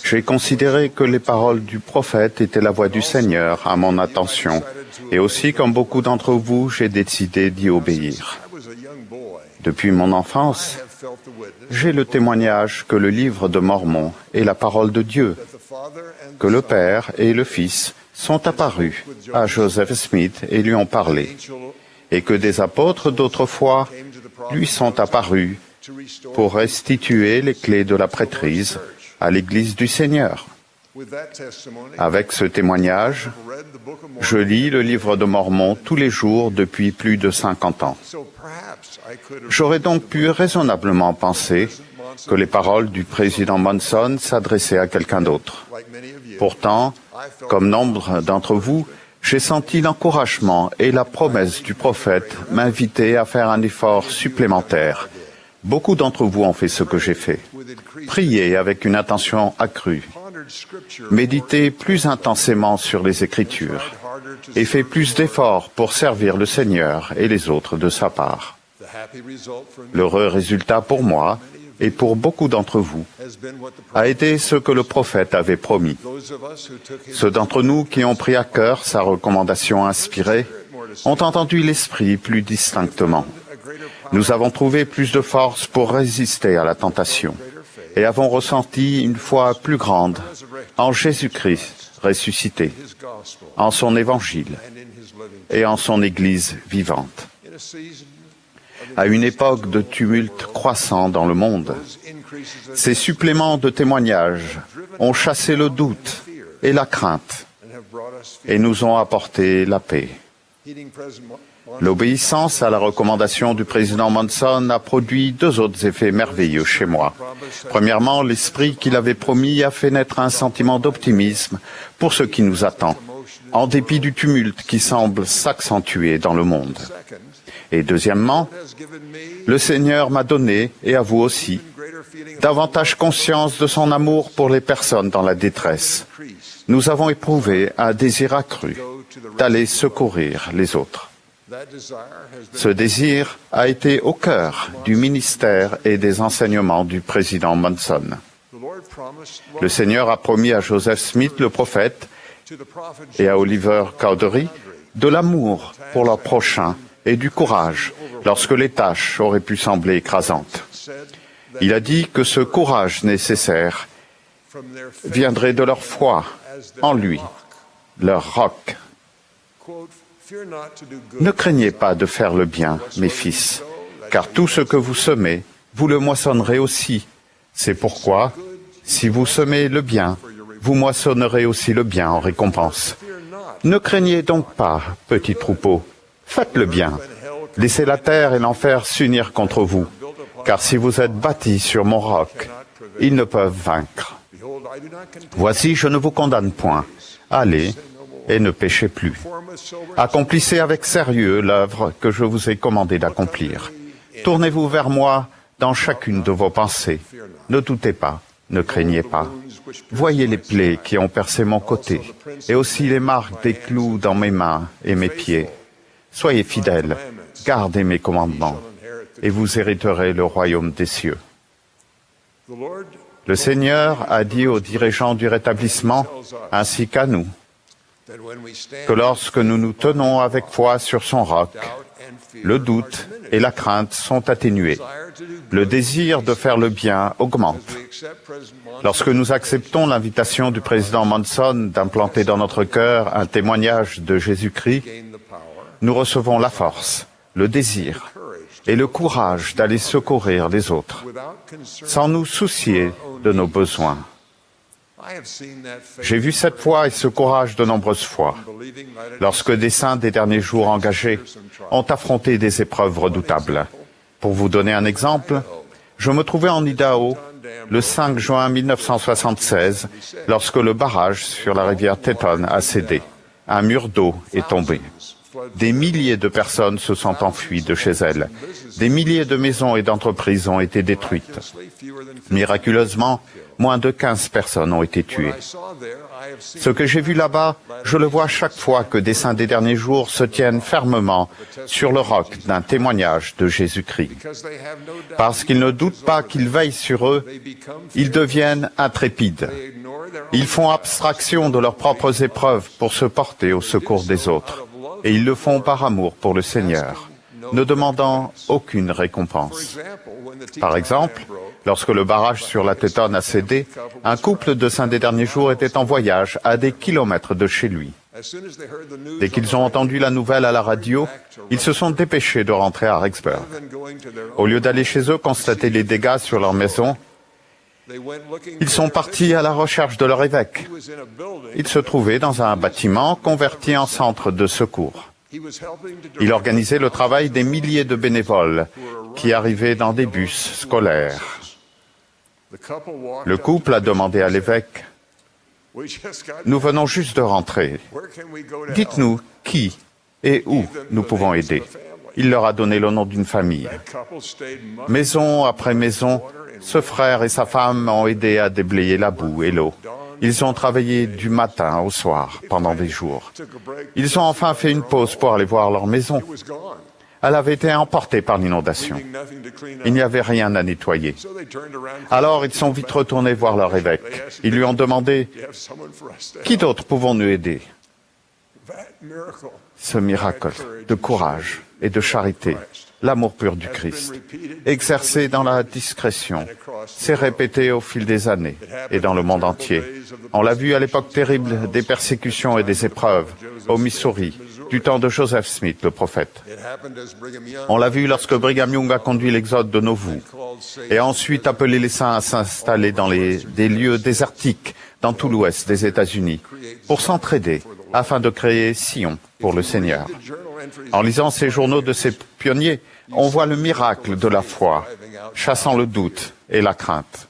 j'ai considéré que les paroles du prophète étaient la voix du Seigneur à mon attention, et aussi comme beaucoup d'entre vous, j'ai décidé d'y obéir. Depuis mon enfance, j'ai le témoignage que le livre de Mormon est la parole de Dieu, que le Père et le Fils sont apparus à Joseph Smith et lui ont parlé, et que des apôtres d'autrefois lui sont apparus pour restituer les clés de la prêtrise à l'Église du Seigneur. Avec ce témoignage, je lis le livre de Mormon tous les jours depuis plus de 50 ans. J'aurais donc pu raisonnablement penser que les paroles du président Monson s'adressaient à quelqu'un d'autre. Pourtant, comme nombre d'entre vous, j'ai senti l'encouragement et la promesse du prophète m'inviter à faire un effort supplémentaire. Beaucoup d'entre vous ont fait ce que j'ai fait. Priez avec une attention accrue. Méditez plus intensément sur les Écritures et fait plus d'efforts pour servir le Seigneur et les autres de sa part. L'heureux résultat pour moi et pour beaucoup d'entre vous a été ce que le prophète avait promis. Ceux d'entre nous qui ont pris à cœur sa recommandation inspirée ont entendu l'Esprit plus distinctement. Nous avons trouvé plus de force pour résister à la tentation et avons ressenti une foi plus grande en Jésus-Christ ressuscité, en son Évangile et en son Église vivante. À une époque de tumulte croissant dans le monde, ces suppléments de témoignages ont chassé le doute et la crainte et nous ont apporté la paix. L'obéissance à la recommandation du président Monson a produit deux autres effets merveilleux chez moi. Premièrement, l'esprit qu'il avait promis a fait naître un sentiment d'optimisme pour ce qui nous attend, en dépit du tumulte qui semble s'accentuer dans le monde. Et deuxièmement, le Seigneur m'a donné, et à vous aussi, davantage conscience de son amour pour les personnes dans la détresse. Nous avons éprouvé un désir accru d'aller secourir les autres. Ce désir a été au cœur du ministère et des enseignements du président Monson. Le Seigneur a promis à Joseph Smith, le prophète, et à Oliver Cowdery de l'amour pour leur prochain et du courage lorsque les tâches auraient pu sembler écrasantes. Il a dit que ce courage nécessaire viendrait de leur foi en lui, leur roc. Ne craignez pas de faire le bien, mes fils, car tout ce que vous semez, vous le moissonnerez aussi. C'est pourquoi, si vous semez le bien, vous moissonnerez aussi le bien en récompense. Ne craignez donc pas, petit troupeau. Faites le bien. Laissez la terre et l'enfer s'unir contre vous. Car si vous êtes bâtis sur mon roc, ils ne peuvent vaincre. Voici, je ne vous condamne point. Allez et ne péchez plus. Accomplissez avec sérieux l'œuvre que je vous ai commandé d'accomplir. Tournez-vous vers moi dans chacune de vos pensées. Ne doutez pas, ne craignez pas. Voyez les plaies qui ont percé mon côté, et aussi les marques des clous dans mes mains et mes pieds. Soyez fidèles, gardez mes commandements, et vous hériterez le royaume des cieux. Le Seigneur a dit aux dirigeants du rétablissement, ainsi qu'à nous, que lorsque nous nous tenons avec foi sur son roc, le doute et la crainte sont atténués. Le désir de faire le bien augmente. Lorsque nous acceptons l'invitation du président Monson d'implanter dans notre cœur un témoignage de Jésus-Christ, nous recevons la force, le désir et le courage d'aller secourir les autres, sans nous soucier de nos besoins. J'ai vu cette foi et ce courage de nombreuses fois, lorsque des saints des derniers jours engagés ont affronté des épreuves redoutables. Pour vous donner un exemple, je me trouvais en Idaho le 5 juin 1976, lorsque le barrage sur la rivière Teton a cédé. Un mur d'eau est tombé. Des milliers de personnes se sont enfuies de chez elles. Des milliers de maisons et d'entreprises ont été détruites. Miraculeusement, moins de 15 personnes ont été tuées. Ce que j'ai vu là-bas, je le vois chaque fois que des saints des derniers jours se tiennent fermement sur le roc d'un témoignage de Jésus-Christ. Parce qu'ils ne doutent pas qu'il veille sur eux, ils deviennent intrépides. Ils font abstraction de leurs propres épreuves pour se porter au secours des autres. Et ils le font par amour pour le Seigneur, ne demandant aucune récompense. Par exemple, lorsque le barrage sur la Teton a cédé, un couple de saints des derniers jours était en voyage à des kilomètres de chez lui. Dès qu'ils ont entendu la nouvelle à la radio, ils se sont dépêchés de rentrer à Rexburg. Au lieu d'aller chez eux constater les dégâts sur leur maison, ils sont partis à la recherche de leur évêque. Il se trouvait dans un bâtiment converti en centre de secours. Il organisait le travail des milliers de bénévoles qui arrivaient dans des bus scolaires. Le couple a demandé à l'évêque, « Nous venons juste de rentrer. Dites-nous qui et où nous pouvons aider. » Il leur a donné le nom d'une famille. Maison après maison, ce frère et sa femme ont aidé à déblayer la boue et l'eau. Ils ont travaillé du matin au soir pendant des jours. Ils ont enfin fait une pause pour aller voir leur maison. Elle avait été emportée par l'inondation. Il n'y avait rien à nettoyer. Alors ils sont vite retournés voir leur évêque. Ils lui ont demandé, « Qui d'autre pouvons-nous aider ?» Ce miracle de courage et de charité, l'amour pur du Christ, exercé dans la discrétion, s'est répété au fil des années et dans le monde entier. On l'a vu à l'époque terrible des persécutions et des épreuves, au Missouri, du temps de Joseph Smith, le prophète. On l'a vu lorsque Brigham Young a conduit l'exode de Nauvoo et a ensuite appelé les saints à s'installer dans des lieux désertiques dans tout l'ouest des États-Unis pour s'entraider afin de créer Sion pour le Seigneur. En lisant ces journaux de ces pionniers, on voit le miracle de la foi, chassant le doute et la crainte.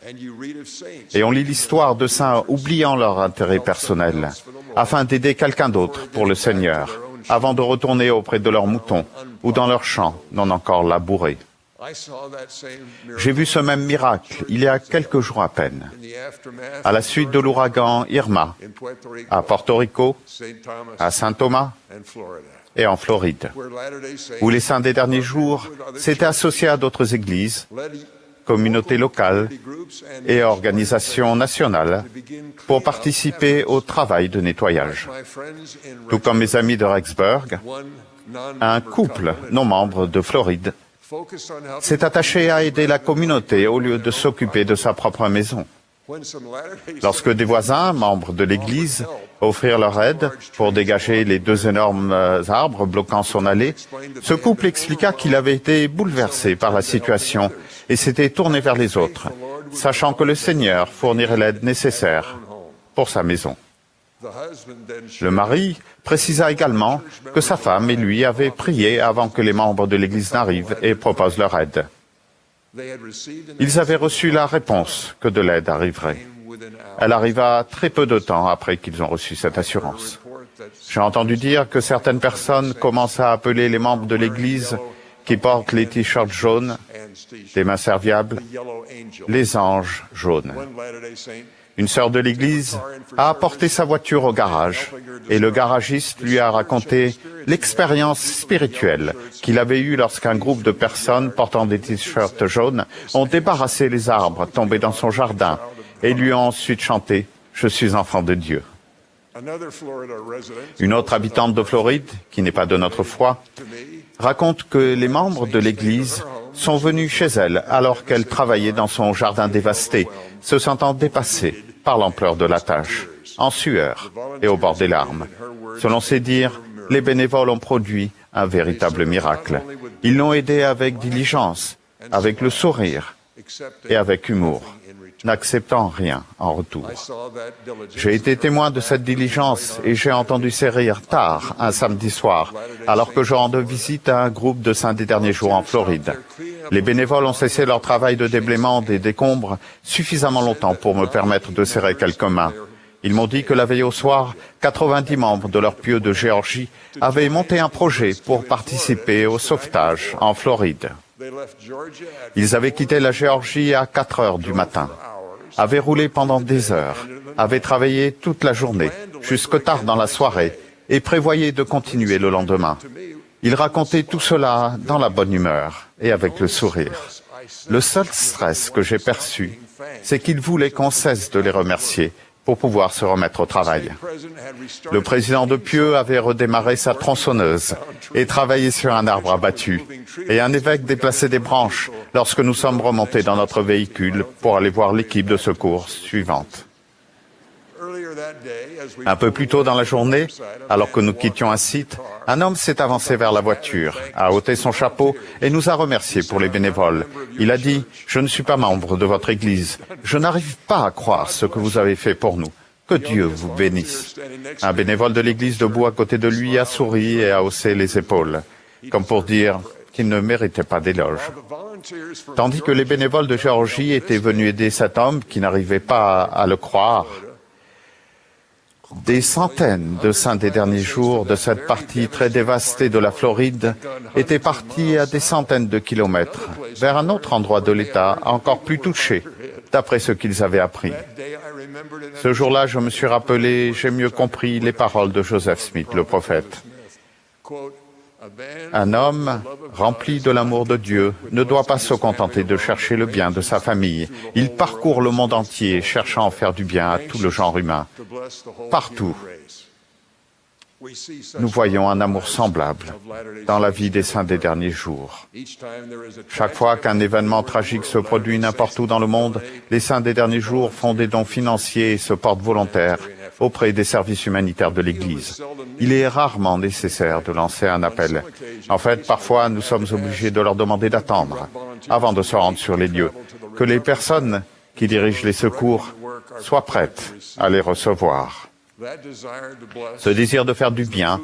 Et on lit l'histoire de saints oubliant leur intérêt personnel, afin d'aider quelqu'un d'autre pour le Seigneur, avant de retourner auprès de leurs moutons ou dans leurs champs non encore labourés. J'ai vu ce même miracle il y a quelques jours à peine, à la suite de l'ouragan Irma, à Porto Rico, à Saint Thomas et en Floride, où les saints des derniers jours s'étaient associés à d'autres églises, communautés locales et organisations nationales pour participer au travail de nettoyage. Tout comme mes amis de Rexburg, un couple non-membre de Floride s'est attaché à aider la communauté au lieu de s'occuper de sa propre maison. Lorsque des voisins, membres de l'Église, offrirent leur aide pour dégager les 2 énormes arbres bloquant son allée, ce couple expliqua qu'il avait été bouleversé par la situation et s'était tourné vers les autres, sachant que le Seigneur fournirait l'aide nécessaire pour sa maison. Le mari précisa également que sa femme et lui avaient prié avant que les membres de l'Église n'arrivent et proposent leur aide. Ils avaient reçu la réponse que de l'aide arriverait. Elle arriva très peu de temps après qu'ils ont reçu cette assurance. J'ai entendu dire que certaines personnes commencent à appeler les membres de l'Église qui portent les t-shirts jaunes, des mains serviables, les anges jaunes. Une sœur de l'Église a apporté sa voiture au garage et le garagiste lui a raconté l'expérience spirituelle qu'il avait eue lorsqu'un groupe de personnes portant des t-shirts jaunes ont débarrassé les arbres tombés dans son jardin et lui ont ensuite chanté « Je suis enfant de Dieu ». Une autre habitante de Floride, qui n'est pas de notre foi, raconte que les membres de l'Église sont venus chez elle alors qu'elle travaillait dans son jardin dévasté, se sentant dépassée par l'ampleur de la tâche, en sueur et au bord des larmes. Selon ses dires, les bénévoles ont produit un véritable miracle. Ils l'ont aidée avec diligence, avec le sourire et avec humour, n'acceptant rien en retour. J'ai été témoin de cette diligence et j'ai entendu ces rires tard, un samedi soir, alors que je rendais visite à un groupe de saints des derniers jours en Floride. Les bénévoles ont cessé leur travail de déblaiement des décombres suffisamment longtemps pour me permettre de serrer quelques mains. Ils m'ont dit que la veille au soir, 90 membres de leur pieu de Géorgie avaient monté un projet pour participer au sauvetage en Floride. Ils avaient quitté la Géorgie à 4 heures du matin, avaient roulé pendant des heures, avaient travaillé toute la journée, jusque tard dans la soirée, et prévoyaient de continuer le lendemain. Ils racontaient tout cela dans la bonne humeur et avec le sourire. Le seul stress que j'ai perçu, c'est qu'ils voulaient qu'on cesse de les remercier pour pouvoir se remettre au travail. Le président de Pieux avait redémarré sa tronçonneuse et travaillé sur un arbre abattu, et un évêque déplaçait des branches lorsque nous sommes remontés dans notre véhicule pour aller voir l'équipe de secours suivante. Un peu plus tôt dans la journée, alors que nous quittions un site, un homme s'est avancé vers la voiture, a ôté son chapeau et nous a remerciés pour les bénévoles. Il a dit « Je ne suis pas membre de votre église. Je n'arrive pas à croire ce que vous avez fait pour nous. Que Dieu vous bénisse. » Un bénévole de l'église debout à côté de lui a souri et a haussé les épaules, comme pour dire qu'il ne méritait pas d'éloge. Tandis que les bénévoles de Géorgie étaient venus aider cet homme qui n'arrivait pas à le croire, des centaines de saints des derniers jours de cette partie très dévastée de la Floride étaient partis à des centaines de kilomètres vers un autre endroit de l'État encore plus touché, d'après ce qu'ils avaient appris. Ce jour-là, je me suis rappelé, j'ai mieux compris les paroles de Joseph Smith, le prophète. Un homme rempli de l'amour de Dieu ne doit pas se contenter de chercher le bien de sa famille. Il parcourt le monde entier cherchant à faire du bien à tout le genre humain. Partout, nous voyons un amour semblable dans la vie des saints des derniers jours. Chaque fois qu'un événement tragique se produit n'importe où dans le monde, les saints des derniers jours font des dons financiers et se portent volontaires auprès des services humanitaires de l'Église. Il est rarement nécessaire de lancer un appel. En fait, parfois, nous sommes obligés de leur demander d'attendre, avant de se rendre sur les lieux, que les personnes qui dirigent les secours soient prêtes à les recevoir. Ce désir de faire du bien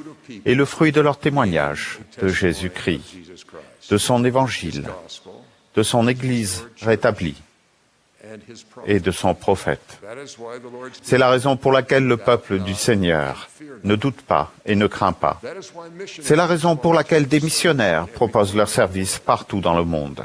est le fruit de leur témoignage de Jésus-Christ, de son évangile, de son Église rétablie et de son prophète. C'est la raison pour laquelle le peuple du Seigneur ne doute pas et ne craint pas. C'est la raison pour laquelle des missionnaires proposent leurs services partout dans le monde.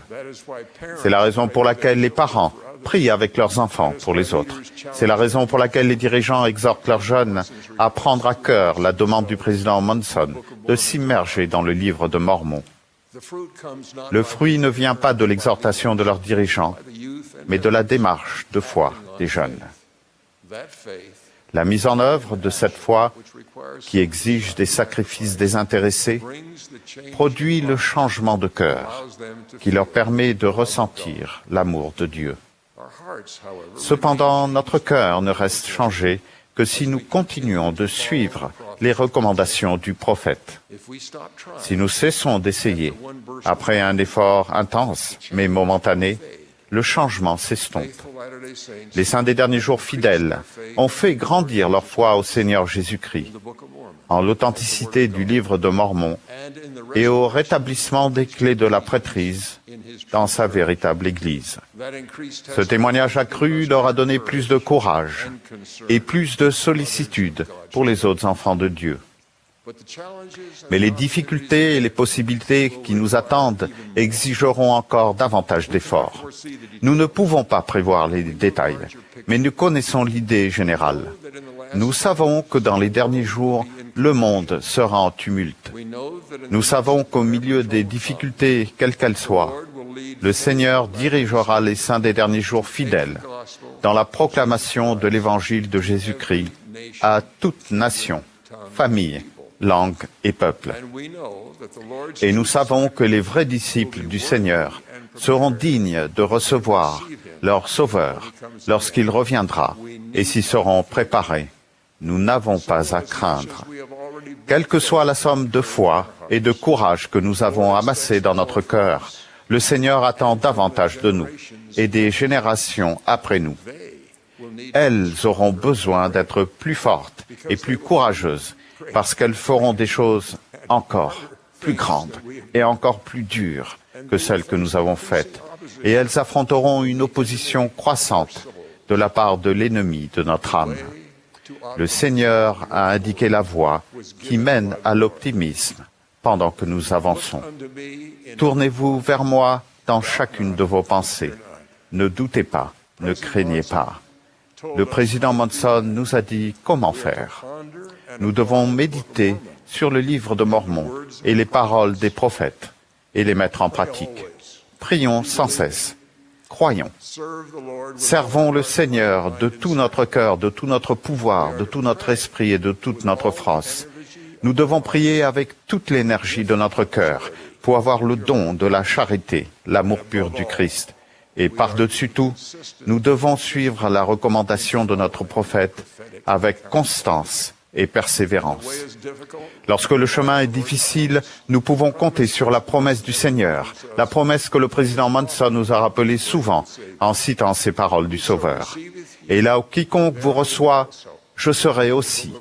C'est la raison pour laquelle les parents prient avec leurs enfants pour les autres. C'est la raison pour laquelle les dirigeants exhortent leurs jeunes à prendre à cœur la demande du président Monson de s'immerger dans le livre de Mormon. Le fruit ne vient pas de l'exhortation de leurs dirigeants, mais de la démarche de foi des jeunes. La mise en œuvre de cette foi, qui exige des sacrifices désintéressés, produit le changement de cœur, qui leur permet de ressentir l'amour de Dieu. Cependant, notre cœur ne reste changé que si nous continuons de suivre les recommandations du prophète. Si nous cessons d'essayer, après un effort intense mais momentané, le changement s'estompe. Les saints des derniers jours fidèles ont fait grandir leur foi au Seigneur Jésus-Christ, en l'authenticité du livre de Mormon et au rétablissement des clés de la prêtrise dans sa véritable Église. Ce témoignage accru leur a donné plus de courage et plus de sollicitude pour les autres enfants de Dieu. Mais les difficultés et les possibilités qui nous attendent exigeront encore davantage d'efforts. Nous ne pouvons pas prévoir les détails, mais nous connaissons l'idée générale. Nous savons que dans les derniers jours, le monde sera en tumulte. Nous savons qu'au milieu des difficultés, quelles qu'elles soient, le Seigneur dirigera les saints des derniers jours fidèles dans la proclamation de l'Évangile de Jésus-Christ à toute nation, famille, langue et peuple. Et nous savons que les vrais disciples du Seigneur seront dignes de recevoir leur Sauveur lorsqu'il reviendra et s'y seront préparés. Nous n'avons pas à craindre. Quelle que soit la somme de foi et de courage que nous avons amassée dans notre cœur, le Seigneur attend davantage de nous et des générations après nous. Elles auront besoin d'être plus fortes et plus courageuses parce qu'elles feront des choses encore plus grandes et encore plus dures que celles que nous avons faites. Et elles affronteront une opposition croissante de la part de l'ennemi de notre âme. Le Seigneur a indiqué la voie qui mène à l'optimisme pendant que nous avançons. Tournez-vous vers moi dans chacune de vos pensées. Ne doutez pas, ne craignez pas. Le président Monson nous a dit comment faire. Nous devons méditer sur le livre de Mormon et les paroles des prophètes et les mettre en pratique. Prions sans cesse. Croyons. Servons le Seigneur de tout notre cœur, de tout notre pouvoir, de tout notre esprit et de toute notre force. Nous devons prier avec toute l'énergie de notre cœur pour avoir le don de la charité, l'amour pur du Christ. Et par-dessus tout, nous devons suivre la recommandation de notre prophète avec constance et persévérance. Lorsque le chemin est difficile, nous pouvons compter sur la promesse du Seigneur, la promesse que le président Monson nous a rappelée souvent en citant ces paroles du Sauveur. Et là où quiconque vous reçoit, je serai aussi,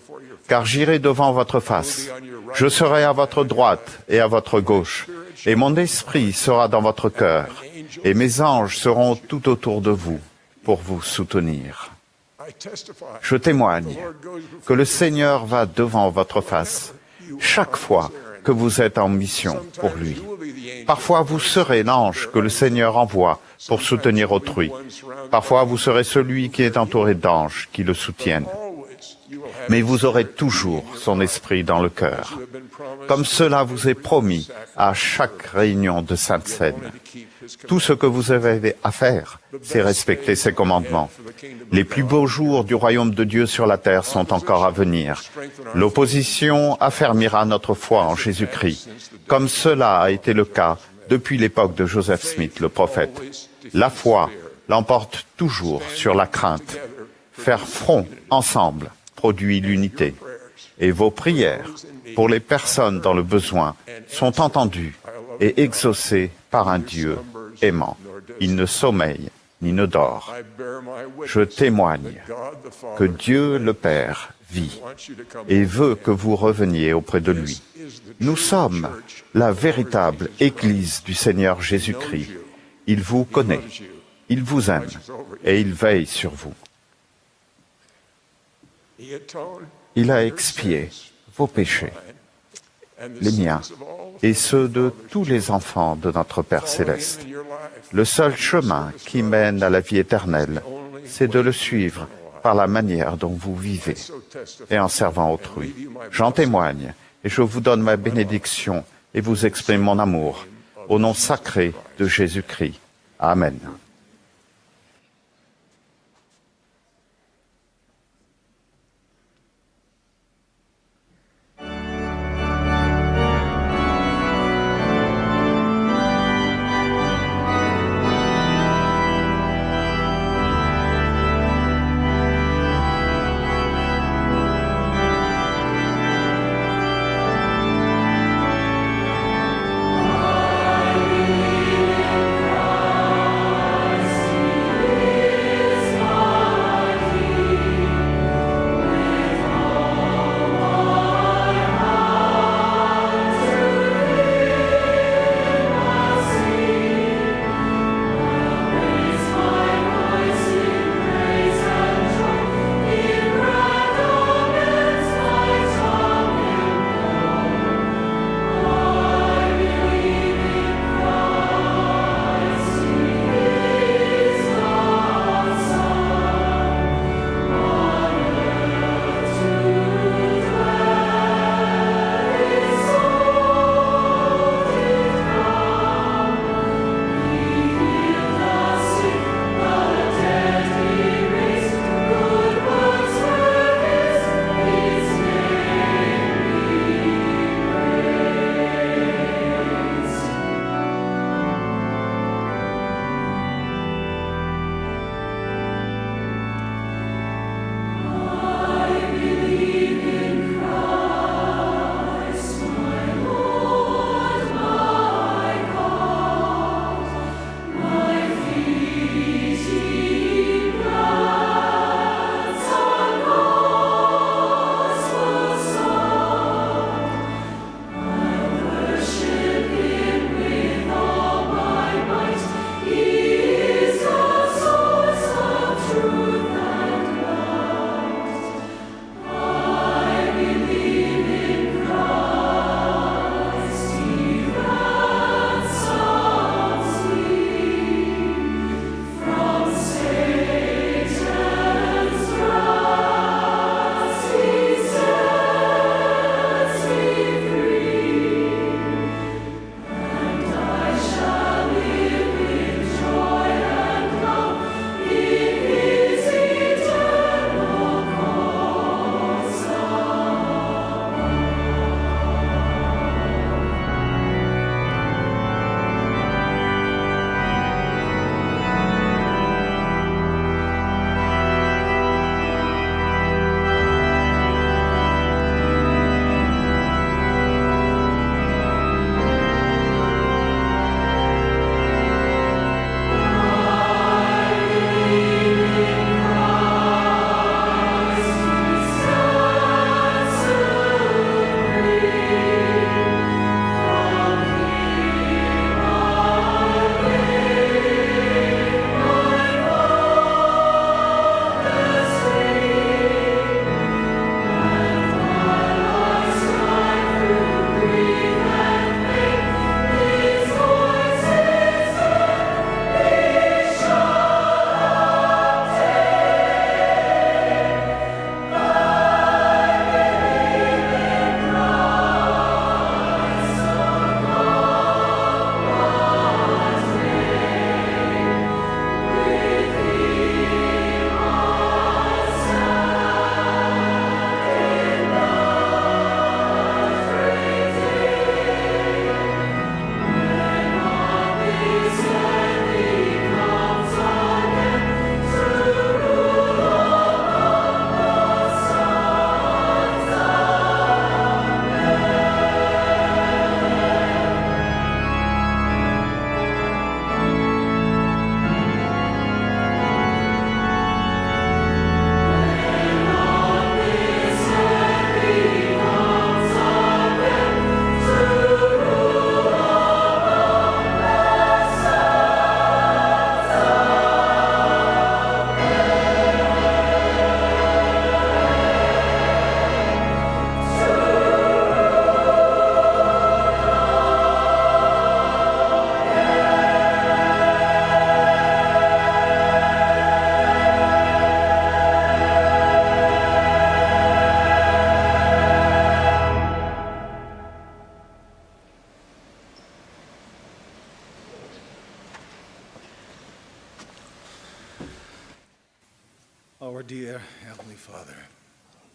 car j'irai devant votre face. Je serai à votre droite et à votre gauche, et mon esprit sera dans votre cœur, et mes anges seront tout autour de vous pour vous soutenir. Je témoigne que le Seigneur va devant votre face chaque fois que vous êtes en mission pour lui. Parfois, vous serez l'ange que le Seigneur envoie pour soutenir autrui. Parfois, vous serez celui qui est entouré d'anges qui le soutiennent. Mais vous aurez toujours son esprit dans le cœur, comme cela vous est promis à chaque réunion de Sainte Seine. Tout ce que vous avez à faire, c'est respecter ses commandements. Les plus beaux jours du royaume de Dieu sur la terre sont encore à venir. L'opposition affermira notre foi en Jésus-Christ, comme cela a été le cas depuis l'époque de Joseph Smith, le prophète. La foi l'emporte toujours sur la crainte. Faire front ensemble produit l'unité. Et vos prières pour les personnes dans le besoin sont entendues et exaucées par un Dieu aimant. Il ne sommeille ni ne dort. Je témoigne que Dieu le Père vit et veut que vous reveniez auprès de lui. Nous sommes la véritable Église du Seigneur Jésus-Christ. Il vous connaît, il vous aime et il veille sur vous. Il a expié vos péchés, les miens et ceux de tous les enfants de notre Père céleste. Le seul chemin qui mène à la vie éternelle, c'est de le suivre par la manière dont vous vivez et en servant autrui. J'en témoigne et je vous donne ma bénédiction et vous exprime mon amour au nom sacré de Jésus-Christ. Amen.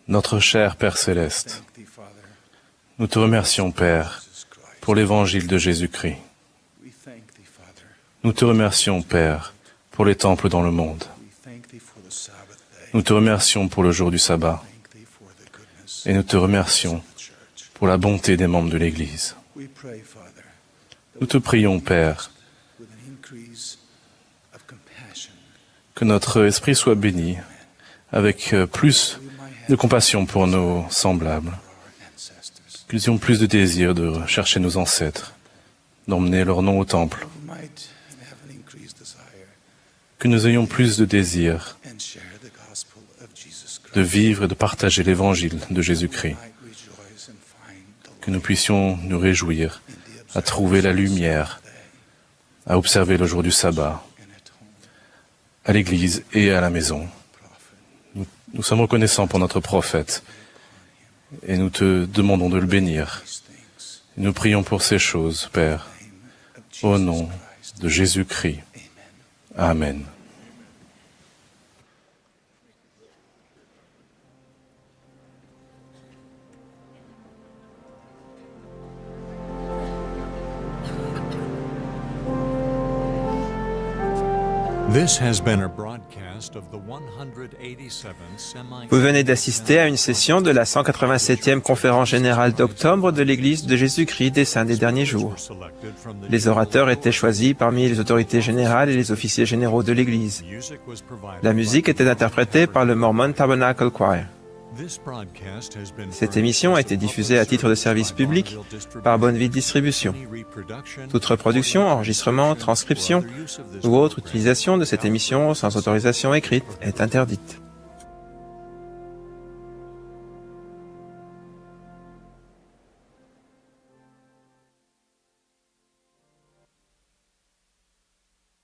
Notre cher Père céleste, nous te remercions, Père, pour l'évangile de Jésus-Christ. Nous te remercions, Père, pour les temples dans le monde. Nous te remercions pour le jour du sabbat. Et nous te remercions pour la bonté des membres de l'Église. Nous te prions, Père, que notre esprit soit béni avec plus de compassion pour nos semblables, que nous ayons plus de désir de chercher nos ancêtres, d'emmener leur nom au temple, que nous ayons plus de désir de vivre et de partager l'évangile de Jésus-Christ, que nous puissions nous réjouir à trouver la lumière, à observer le jour du sabbat, à l'église et à la maison. Nous sommes reconnaissants pour notre prophète et nous te demandons de le bénir. Nous prions pour ces choses, Père, au nom de Jésus-Christ. Amen. This has been a broadcast of the 187th semi. Vous venez d'assister à une session de la 187e conférence générale d'octobre de l'Église de Jésus-Christ des Saints des Derniers Jours. Les orateurs étaient choisis parmi les autorités générales et les officiers généraux de l'Église. La musique était interprétée par le Mormon Tabernacle Choir. Cette émission a été diffusée à titre de service public par Bonneville Distribution. Toute reproduction, enregistrement, transcription ou autre utilisation de cette émission sans autorisation écrite est interdite.